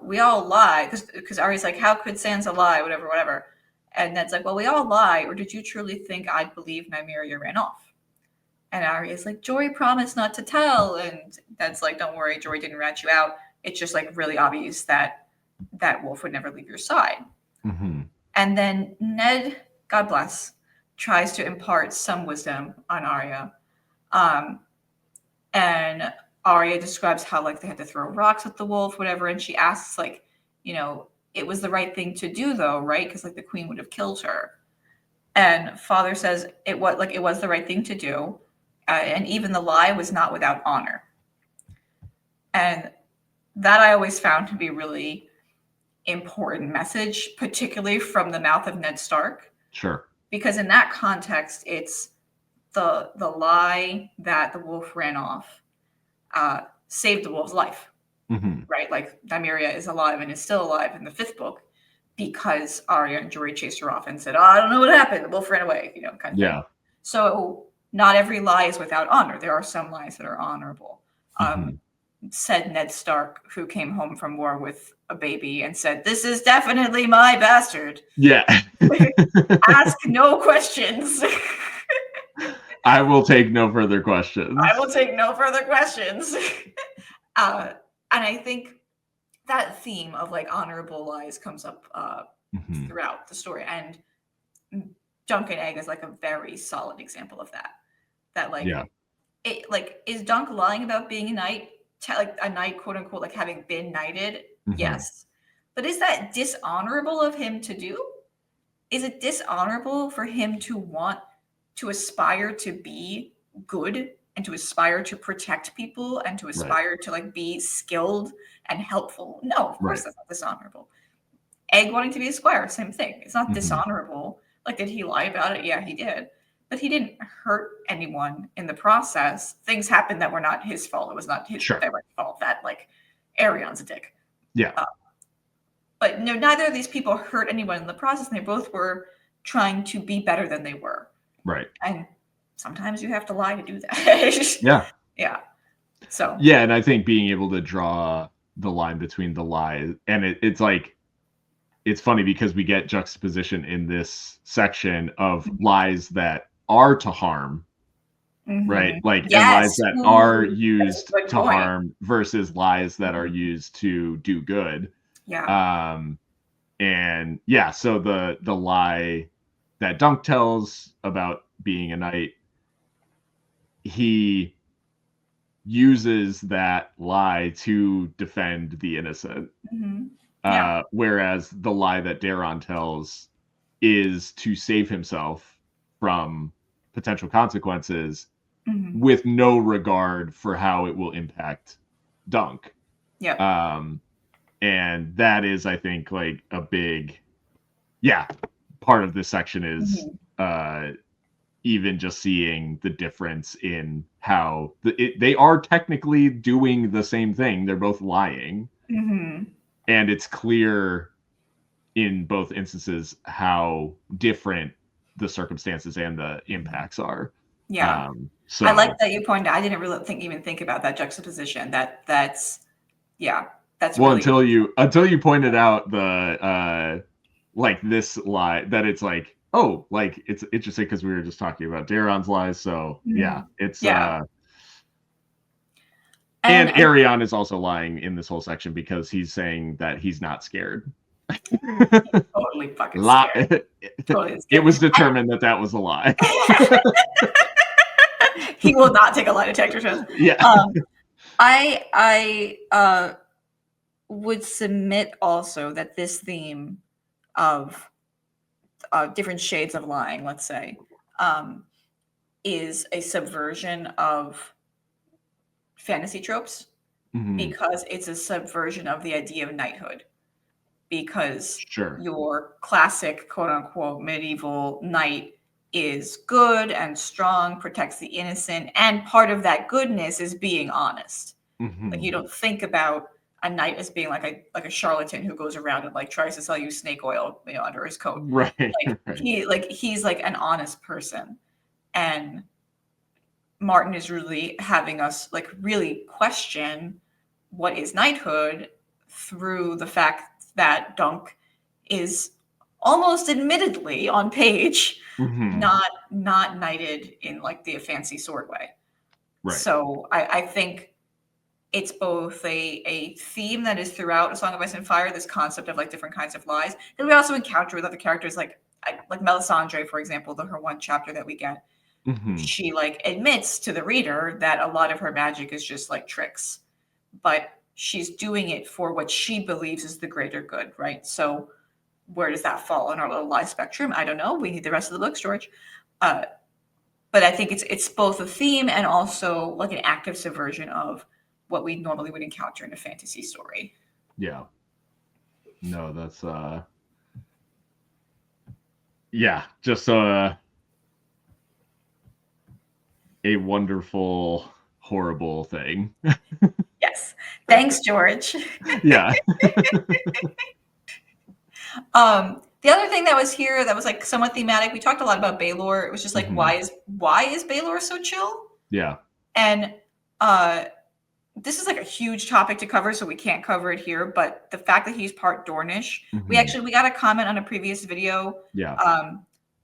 we all lie. Because Arya's like, how could Sansa lie? Whatever. And Ned's like, well, we all lie. Or did you truly think I'd believe Nymeria ran off? And Arya's like, Jory promised not to tell. And Ned's like, don't worry, Jory didn't rat you out. It's just like really obvious that that Wolf would never leave your side. Mm-hmm. And then Ned, God bless, tries to impart some wisdom on Arya. And Arya describes how like they had to throw rocks at the wolf, whatever, and she asks like, it was the right thing to do though, right? Because like the queen would have killed her. And Father says it was the right thing to do, and even the lie was not without honor. And that I always found to be really important message, particularly from the mouth of Ned Stark. Sure. Because in that context, it's the lie that the wolf ran off saved the wolf's life, right? Like Nymeria is alive and is still alive in the 5th book because Arya and Jory chased her off and said, "Oh, I don't know what happened. The wolf ran away," kind of thing. So not every lie is without honor. There are some lies that are honorable. Said Ned Stark, who came home from war with a baby and said, "This is definitely my bastard." Yeah. Ask no questions. I will take no further questions. I will take no further questions. And I think that theme of like honorable lies comes up throughout the story. And Dunk and Egg is like a very solid example of that. That like, it like, is Dunk lying about being a knight? Like a knight, quote unquote, like having been knighted? Yes. But is that dishonorable of him to do? Is it dishonorable for him to want to aspire to be good and to aspire to protect people and to aspire to like be skilled and helpful? No, of course that's not dishonorable. Egg wanting to be a squire, same thing. It's not dishonorable. Like, did he lie about it? Yeah, he did. But he didn't hurt anyone in the process. Things happened that were not his fault. It was not his direct fault that like Aerion's a dick. Yeah. But no, neither of these people hurt anyone in the process, and they both were trying to be better than they were. Right. And sometimes you have to lie to do that. Yeah. So. Yeah, and I think being able to draw the line between the lie and it's like, it's funny because we get juxtaposition in this section of lies that are to harm, right? Like, and lies that are used to harm versus lies that are used to do good. Yeah. And yeah, so the lie that Dunk tells about being a knight, he uses that lie to defend the innocent. Whereas the lie that Daron tells is to save himself from potential consequences with no regard for how it will impact Dunk. And that is, I think, like a big, part of this section is even just seeing the difference in how they are technically doing the same thing. They're both lying. And it's clear in both instances how different the circumstances and the impacts are. So I like that you pointed out. I didn't really even think about that juxtaposition. That's well, really until you pointed out the like this lie that it's like, oh, like it's interesting because we were just talking about Daron's lies. So it's and Aerion is also lying in this whole section because he's saying that he's not scared. Totally fucking scared. Totally scared. It was determined that was a lie. He will not take a lie detector test. I would submit also that this theme of different shades of lying, let's say, is a subversion of fantasy tropes because it's a subversion of the idea of knighthood. Because your classic, quote unquote, medieval knight is good and strong, protects the innocent, and part of that goodness is being honest. Like, you don't think about a knight as being like a charlatan who goes around and like tries to sell you snake oil, under his coat. He's like an honest person. And Martin is really having us like really question what is knighthood through the fact that Dunk is almost admittedly on page not knighted in like the fancy sword way. So I think it's both a theme that is throughout A Song of Ice and Fire, this concept of like different kinds of lies that we also encounter with other characters, like Melisandre, for example, her one chapter that we get. She like admits to the reader that a lot of her magic is just like tricks, but she's doing it for what she believes is the greater good, right? So where does that fall on our little lie spectrum? I don't know. We need the rest of the books, George. But I think it's both a theme and also like an active subversion of what we normally would encounter in a fantasy story. Yeah. No, that's yeah, just a wonderful, horrible thing. Yes. Thanks, George. Yeah. The other thing that was here that was like somewhat thematic, we talked a lot about Baelor. It was just like, why is Baelor so chill? Yeah. And this is like a huge topic to cover, so we can't cover it here. But the fact that he's part Dornish, we got a comment on a previous video,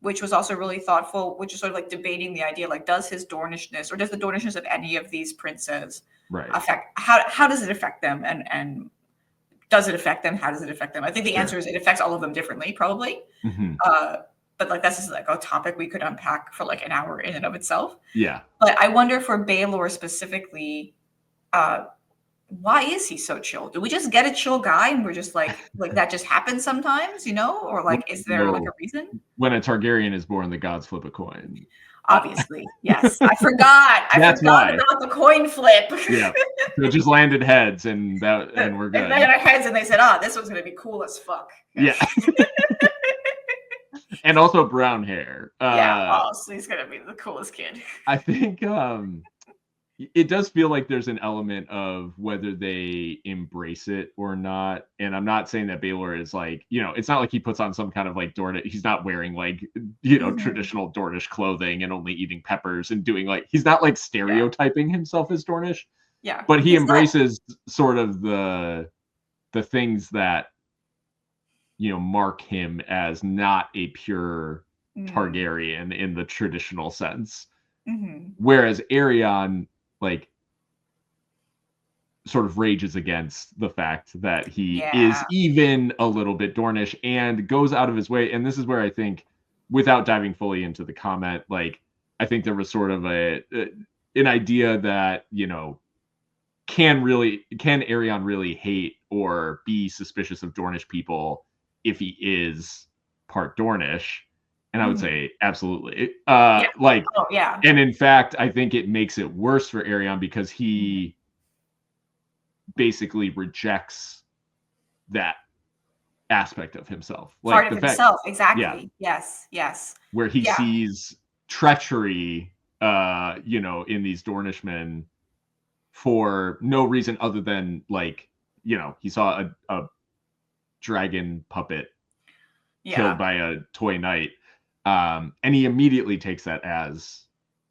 which was also really thoughtful, which is sort of like debating the idea, like, does his Dornishness or does the Dornishness of any of these princes affect how does it affect them, and does it affect them? How does it affect them? I think the answer is it affects all of them differently, probably. But like this is like a topic we could unpack for like an hour in and of itself. Yeah. But I wonder for Baelor specifically, why is he so chill? Do we just get a chill guy and we're just like that just happens sometimes, or like is there like a reason? When a Targaryen is born, the gods flip a coin. Obviously, yes. I forgot. I forgot about the coin flip. Yeah, so it just landed heads, and we're good. And they had heads, and they said, this one's gonna be cool as fuck." Yeah. And also brown hair. So he's gonna be the coolest kid. I think it does feel like there's an element of whether they embrace it or not. And I'm not saying that Baelor is like, it's not like he puts on some kind of like Dornish. He's not wearing like, traditional Dornish clothing and only eating peppers and doing like, he's not like stereotyping himself as Dornish. Yeah. But he embraces sort of the things that, mark him as not a pure Targaryen in the traditional sense. Whereas Aerion, like, sort of rages against the fact that he is even a little bit Dornish and goes out of his way. And this is where I think, without diving fully into the comment, like, I think there was sort of an idea that, can Aerion really hate or be suspicious of Dornish people if he is part Dornish? And I would say absolutely. And in fact, I think it makes it worse for Aerion because he basically rejects that aspect of himself. Part of himself, exactly. Yeah. Yes. Where he sees treachery, in these Dornishmen for no reason other than like, he saw a dragon puppet killed by a toy knight. And he immediately takes that as,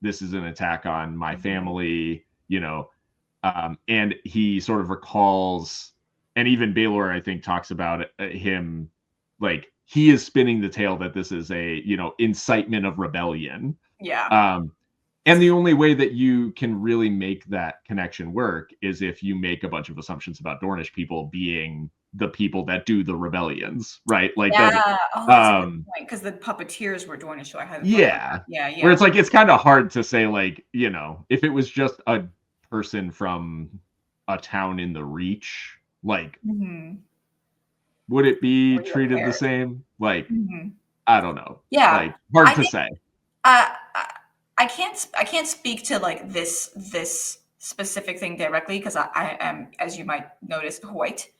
this is an attack on my family, and he sort of recalls, and even Baelor, I think, talks about him, like, he is spinning the tale that this is a, incitement of rebellion. Yeah. And the only way that you can really make that connection work is if you make a bunch of assumptions about Dornish people being the people that do the rebellions, right? Like that's a good point, because the puppeteers were Dornish, so I had where it's like, it's kind of hard to say, like, if it was just a person from a town in the Reach, like, would it be treated the same? Like, I don't know. Yeah, like, hard to say. I can't speak to like this specific thing directly because I am, as you might notice, white.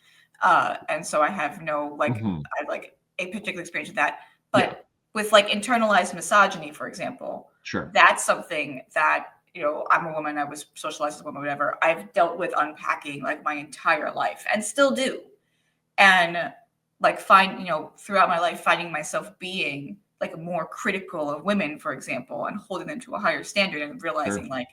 And so I have no I have like a particular experience with that. But with like internalized misogyny, for example, that's something that, I'm a woman, I was socialized as a woman, whatever. I've dealt with unpacking like my entire life and still do. And like throughout my life, finding myself being like more critical of women, for example, and holding them to a higher standard and realizing like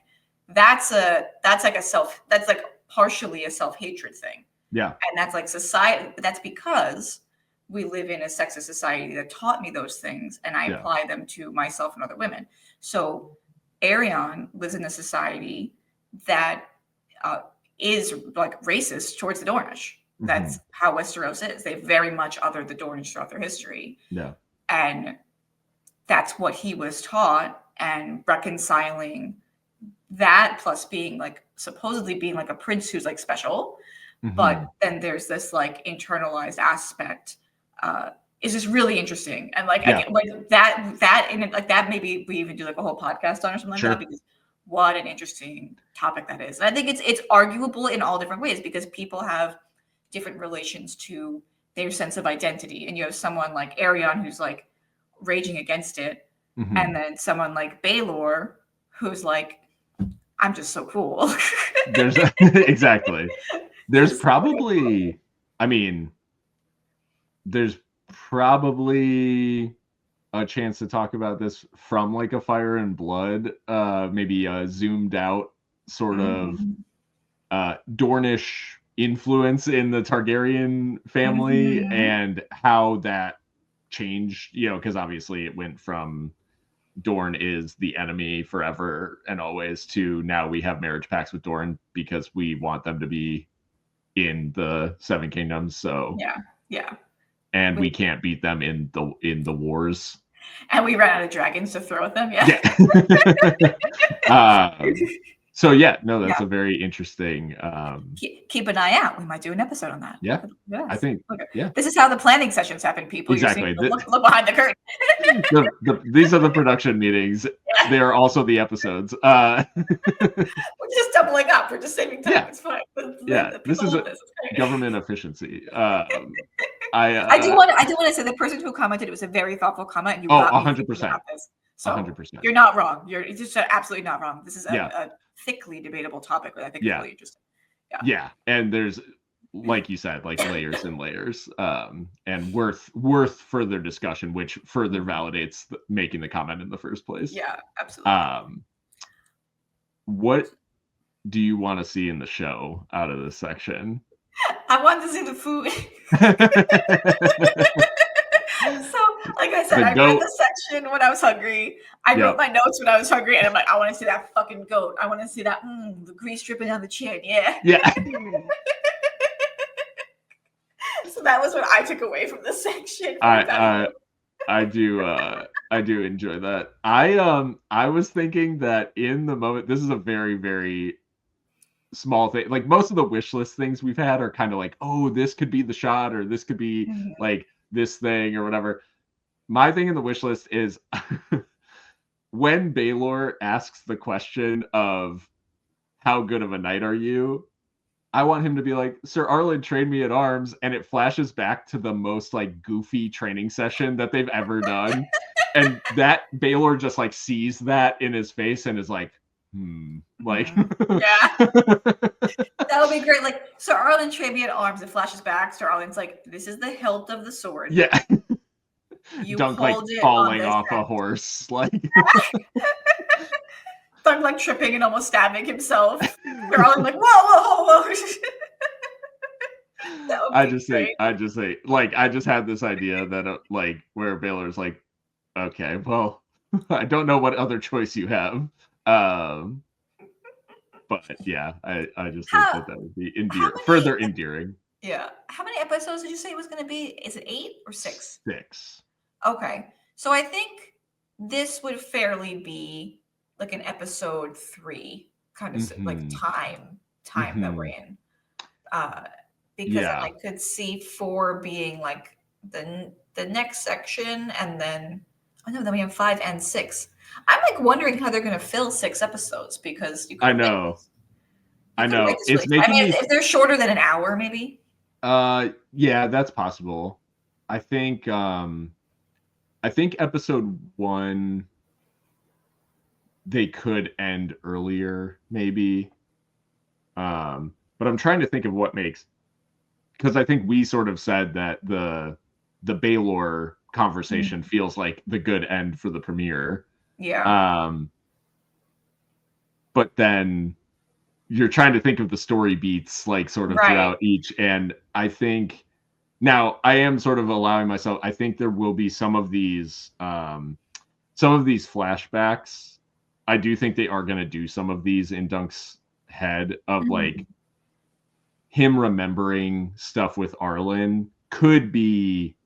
that's like partially a self-hatred thing. Yeah. And that's like society. That's because we live in a sexist society that taught me those things and I apply them to myself and other women. So Aerion lives in a society that is like racist towards the Dornish. That's how Westeros is. They very much othered the Dornish throughout their history. Yeah. And that's what he was taught, and reconciling that plus being like supposedly being like a prince who's like special, but then there's this like internalized aspect is just really interesting. And like again, like that and like that maybe we even do like a whole podcast on or something like that, because what an interesting topic that is. And I think it's arguable in all different ways, because people have different relations to their sense of identity. And you have someone like Aerion who's like raging against it, and then someone like Baelor who's like, I'm just so cool. There's exactly. There's probably, I mean, there's probably a chance to talk about this from like a Fire and Blood, maybe a zoomed out sort of Dornish influence in the Targaryen family and how that changed, you know, because obviously it went from Dorne is the enemy forever and always to now we have marriage pacts with Dorne because we want them to be in the Seven Kingdoms. So yeah, and we can't beat them in the wars. And we ran out of dragons to throw at them. Yeah. So yeah, no, that's a very interesting. Keep an eye out. We might do an episode on that. Yeah, yes. I think. Yeah, this is how the planning sessions happen, people. Exactly. Look behind the curtain. These are the production meetings. They are also the episodes. We're just doubling up. We're just saving time. It's fine. This is government efficiency. I do want to say the person who commented, it was a very thoughtful comment, and you got 100%. So 100%. You're not wrong. You're just absolutely not wrong. This is a thickly debatable topic, but I think it's really interesting. Yeah, and there's, like you said, like layers and layers, and worth further discussion, which further validates making the comment in the first place. Yeah, absolutely. What do you want to see in the show out of this section? I want to see the food. So, like I said, I read the section when I was hungry. I wrote my notes when I was hungry, and I'm like, I want to see that fucking goat. I want to see that the grease dripping down the chin. Yeah. So that was what I took away from the section. I do enjoy that. I was thinking that in the moment, this is a very, very small thing. Like most of the wish list things we've had are kind of like, oh, this could be the shot, or this could be like this thing or whatever. My thing in the wish list is when Baelor asks the question of how good of a knight are you, I want him to be like, Sir Arlen trained me at arms, and it flashes back to the most like goofy training session that they've ever done. And that Baelor just like sees that in his face and is like, like that would be great. Like, Sir Arlen trained me at arms. It flashes back. Sir Arlen's like, this is the hilt of the sword. Yeah. You Dunk like falling off a horse, like Dunk like tripping and almost stabbing himself. Sir Arlen like, whoa. I just say, like, I just had this idea that like where Baelor's like, okay, well, I don't know what other choice you have. But yeah, I just think that would be further endearing. Yeah. How many episodes did you say it was going to be? Is it 8 or 6? 6. Okay. So I think this would fairly be like an episode 3 kind of like time that we're in. Because I could see 4 being like the next section, and then then we have 5 and 6. I'm like wondering how they're going to fill 6 episodes, because I know. It's making if they're shorter than an hour, maybe. Yeah, that's possible. I think episode 1 they could end earlier, maybe. But I'm trying to think of what makes, because I think we sort of said that the Baelor conversation feels like the good end for the premiere. Yeah. But then you're trying to think of the story beats like sort of throughout each, and I think now I am sort of allowing myself, I think there will be some of these flashbacks. I do think they are going to do some of these in Dunk's head of like him remembering stuff with Arlen could be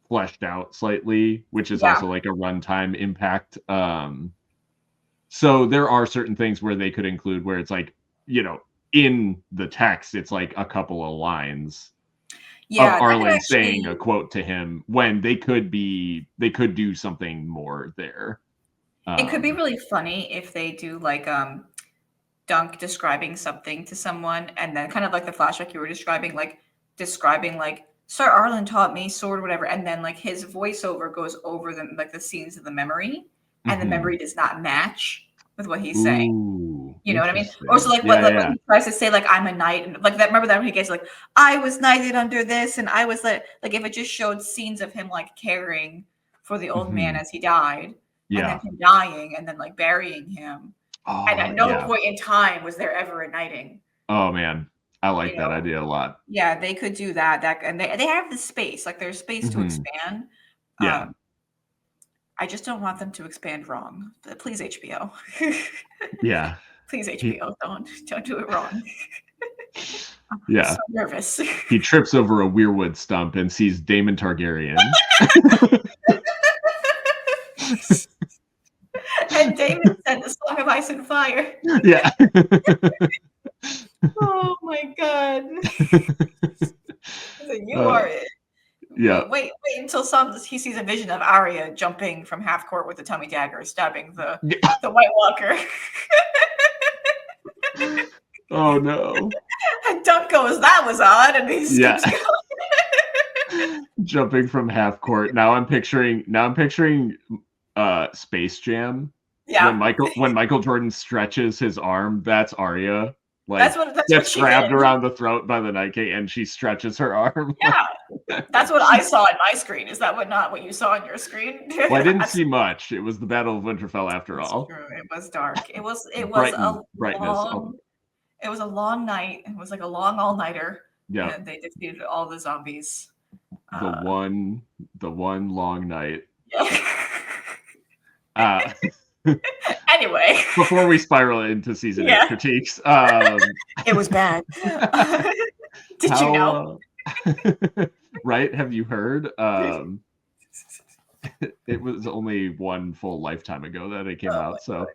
fleshed out slightly, which is also like a runtime impact. So there are certain things where they could include where it's like, you know, in the text, it's like a couple of lines of Arlen saying a quote to him when they could do something more there. It could be really funny if they do like Dunk describing something to someone, and then kind of like the flashback you were describing like Sir Arlen taught me sword, whatever, and then like his voiceover goes over the like the scenes of the memory, and the memory does not match with what he's saying. You know what I mean? Or so like when he tries to say like I'm a knight, and like that. Remember that when he gets like I was knighted under this, and I was like if it just showed scenes of him like caring for the old man as he died, and then him dying, and then like burying him. And at no point in time was there ever a knighting. Oh man, I like that idea a lot. Yeah, they could do that. And they have the space. Like there's space to expand. Yeah. I just don't want them to expand wrong. Please, HBO. Yeah. Please, HBO, don't do it wrong. I'm so nervous. He trips over a weirwood stump and sees Daemon Targaryen. And Daemon said the Song of Ice and Fire. Yeah. Oh my God. You are it. Yeah. Wait until he sees a vision of Arya jumping from half court with a tummy dagger, stabbing the White Walker. Oh no. And Dunk goes, that was odd, and he keeps going. Jumping from half court. Now I'm picturing Space Jam. Yeah. When Michael Jordan stretches his arm, that's Arya. Like that's what gets she grabbed did. Around the throat by the Night King, and she stretches her arm. Yeah, that's what I saw on my screen. Is that not what you saw on your screen? Well, I didn't see much. It was the Battle of Winterfell after all. True. It was dark. It was It was a long night. It was like a long all-nighter. Yeah, and they defeated all the zombies. The one long night. Yeah. Anyway, before we spiral into season 8 critiques, it was bad. Did you know? Right? Have you heard? It was only one full lifetime ago that it came out. So,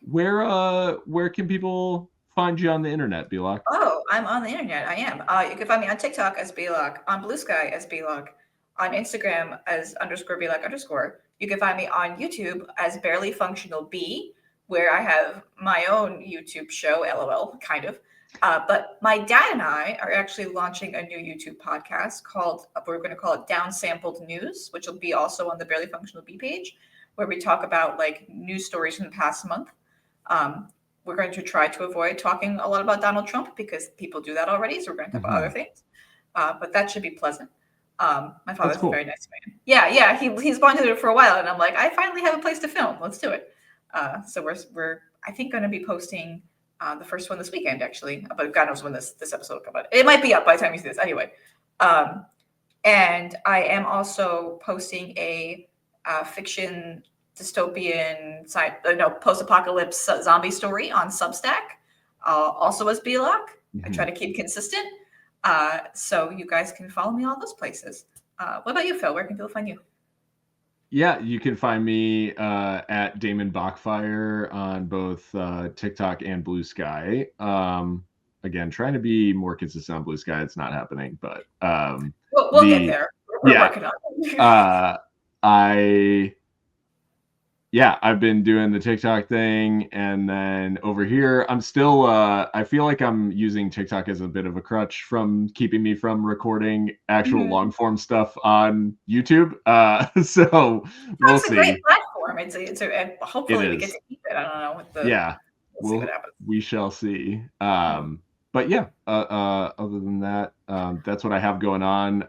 where can people find you on the internet, Belok? Oh, I'm on the internet. I am. You can find me on TikTok as Belok, on Blue Sky as Belok, on Instagram as _Belok_. You can find me on YouTube as Barely Functional B, where I have my own YouTube show, LOL, kind of. But my dad and I are actually launching a new YouTube podcast we're going to call it Downsampled News, which will be also on the Barely Functional B page, where we talk about like news stories from the past month. We're going to try to avoid talking a lot about Donald Trump because people do that already. So we're going to talk about other things. But that should be pleasant. My father's a very nice man. Yeah. He's wanted to do it for a while, and I'm like, I finally have a place to film. Let's do it. So we're I think going to be posting the first one this weekend, actually. But God knows when this episode will come out. It might be up by the time you see this. Anyway, and I am also posting a fiction dystopian post-apocalypse zombie story on Substack, also as Belok. I try to keep consistent. So you guys can follow me all those places. What about you, Phil? Where can people find you? Yeah, you can find me at Damon Bachfire on both TikTok and Blue Sky. Again, trying to be more consistent on Blue Sky. It's not happening, but we'll get there. We're working on it. I've been doing the TikTok thing, and then over here, I'm still, I feel like I'm using TikTok as a bit of a crutch from keeping me from recording actual long form stuff on YouTube. So we'll see. It's a great platform. Hopefully we get to keep it. I don't know. We shall see. But yeah, other than that, that's what I have going on.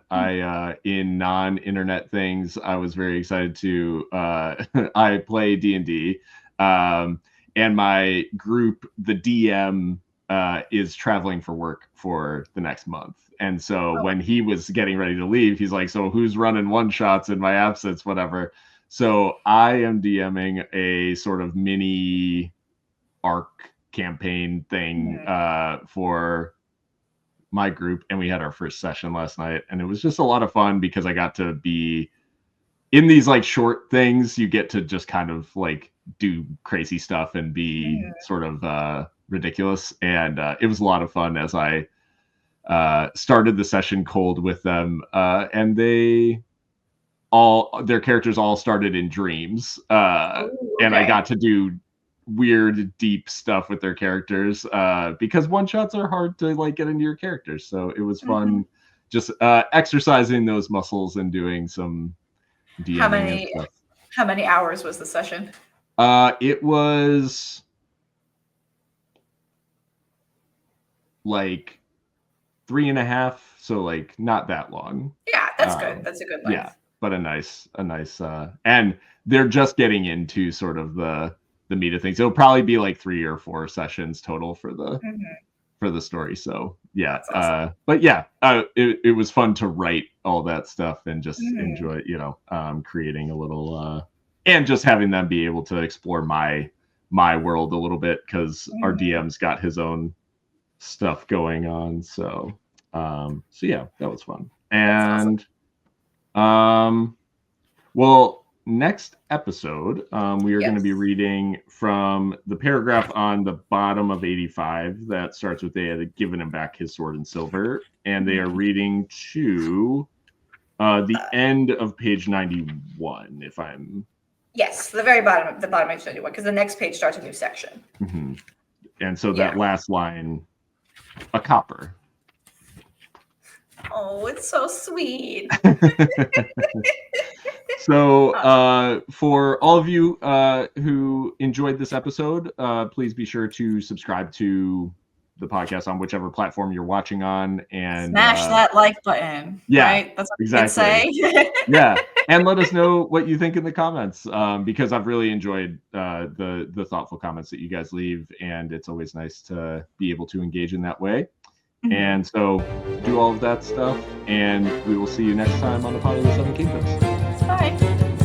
In non-internet things, I was very excited to, I play D&D, and my group, the DM, is traveling for work for the next month. And so when he was getting ready to leave, he's like, so who's running one-shots in my absence, whatever. So I am DMing a sort of mini arc campaign thing for my group, and we had our first session last night, and it was just a lot of fun because I got to be in these like short things. You get to just kind of like do crazy stuff and be sort of ridiculous, and it was a lot of fun as I started the session cold with them, and their characters all started in dreams, and I got to do weird deep stuff with their characters, because one shots are hard to like get into your characters, so it was fun just exercising those muscles and doing some DMing and stuff. How many hours was the session? It was like 3.5, so like not that long. Yeah, that's good. That's a good length. Yeah, but a nice and they're just getting into sort of the meat of things. It'll probably be like 3 or 4 sessions total for the story. So yeah, awesome. But yeah, it was fun to write all that stuff and just enjoy, creating a little and just having them be able to explore my world a little bit, because our DM's got his own stuff going on. So yeah, that was fun. And awesome. Well, next episode, we are going to be reading from the paragraph on the bottom of 85 that starts with they had given him back his sword and silver, and they are reading to the end of page 91, if I'm... Yes, the very bottom of page 91, because the next page starts a new section. And so that last line, a copper. Oh, it's so sweet. So for all of you who enjoyed this episode, please be sure to subscribe to the podcast on whichever platform you're watching on, and smash that like button. Yeah, right? That's what exactly. You can say. Yeah, and let us know what you think in the comments, because I've really enjoyed the thoughtful comments that you guys leave, and it's always nice to be able to engage in that way. And so do all of that stuff, and we will see you next time on the Pod of the Seven Kingdoms. Bye.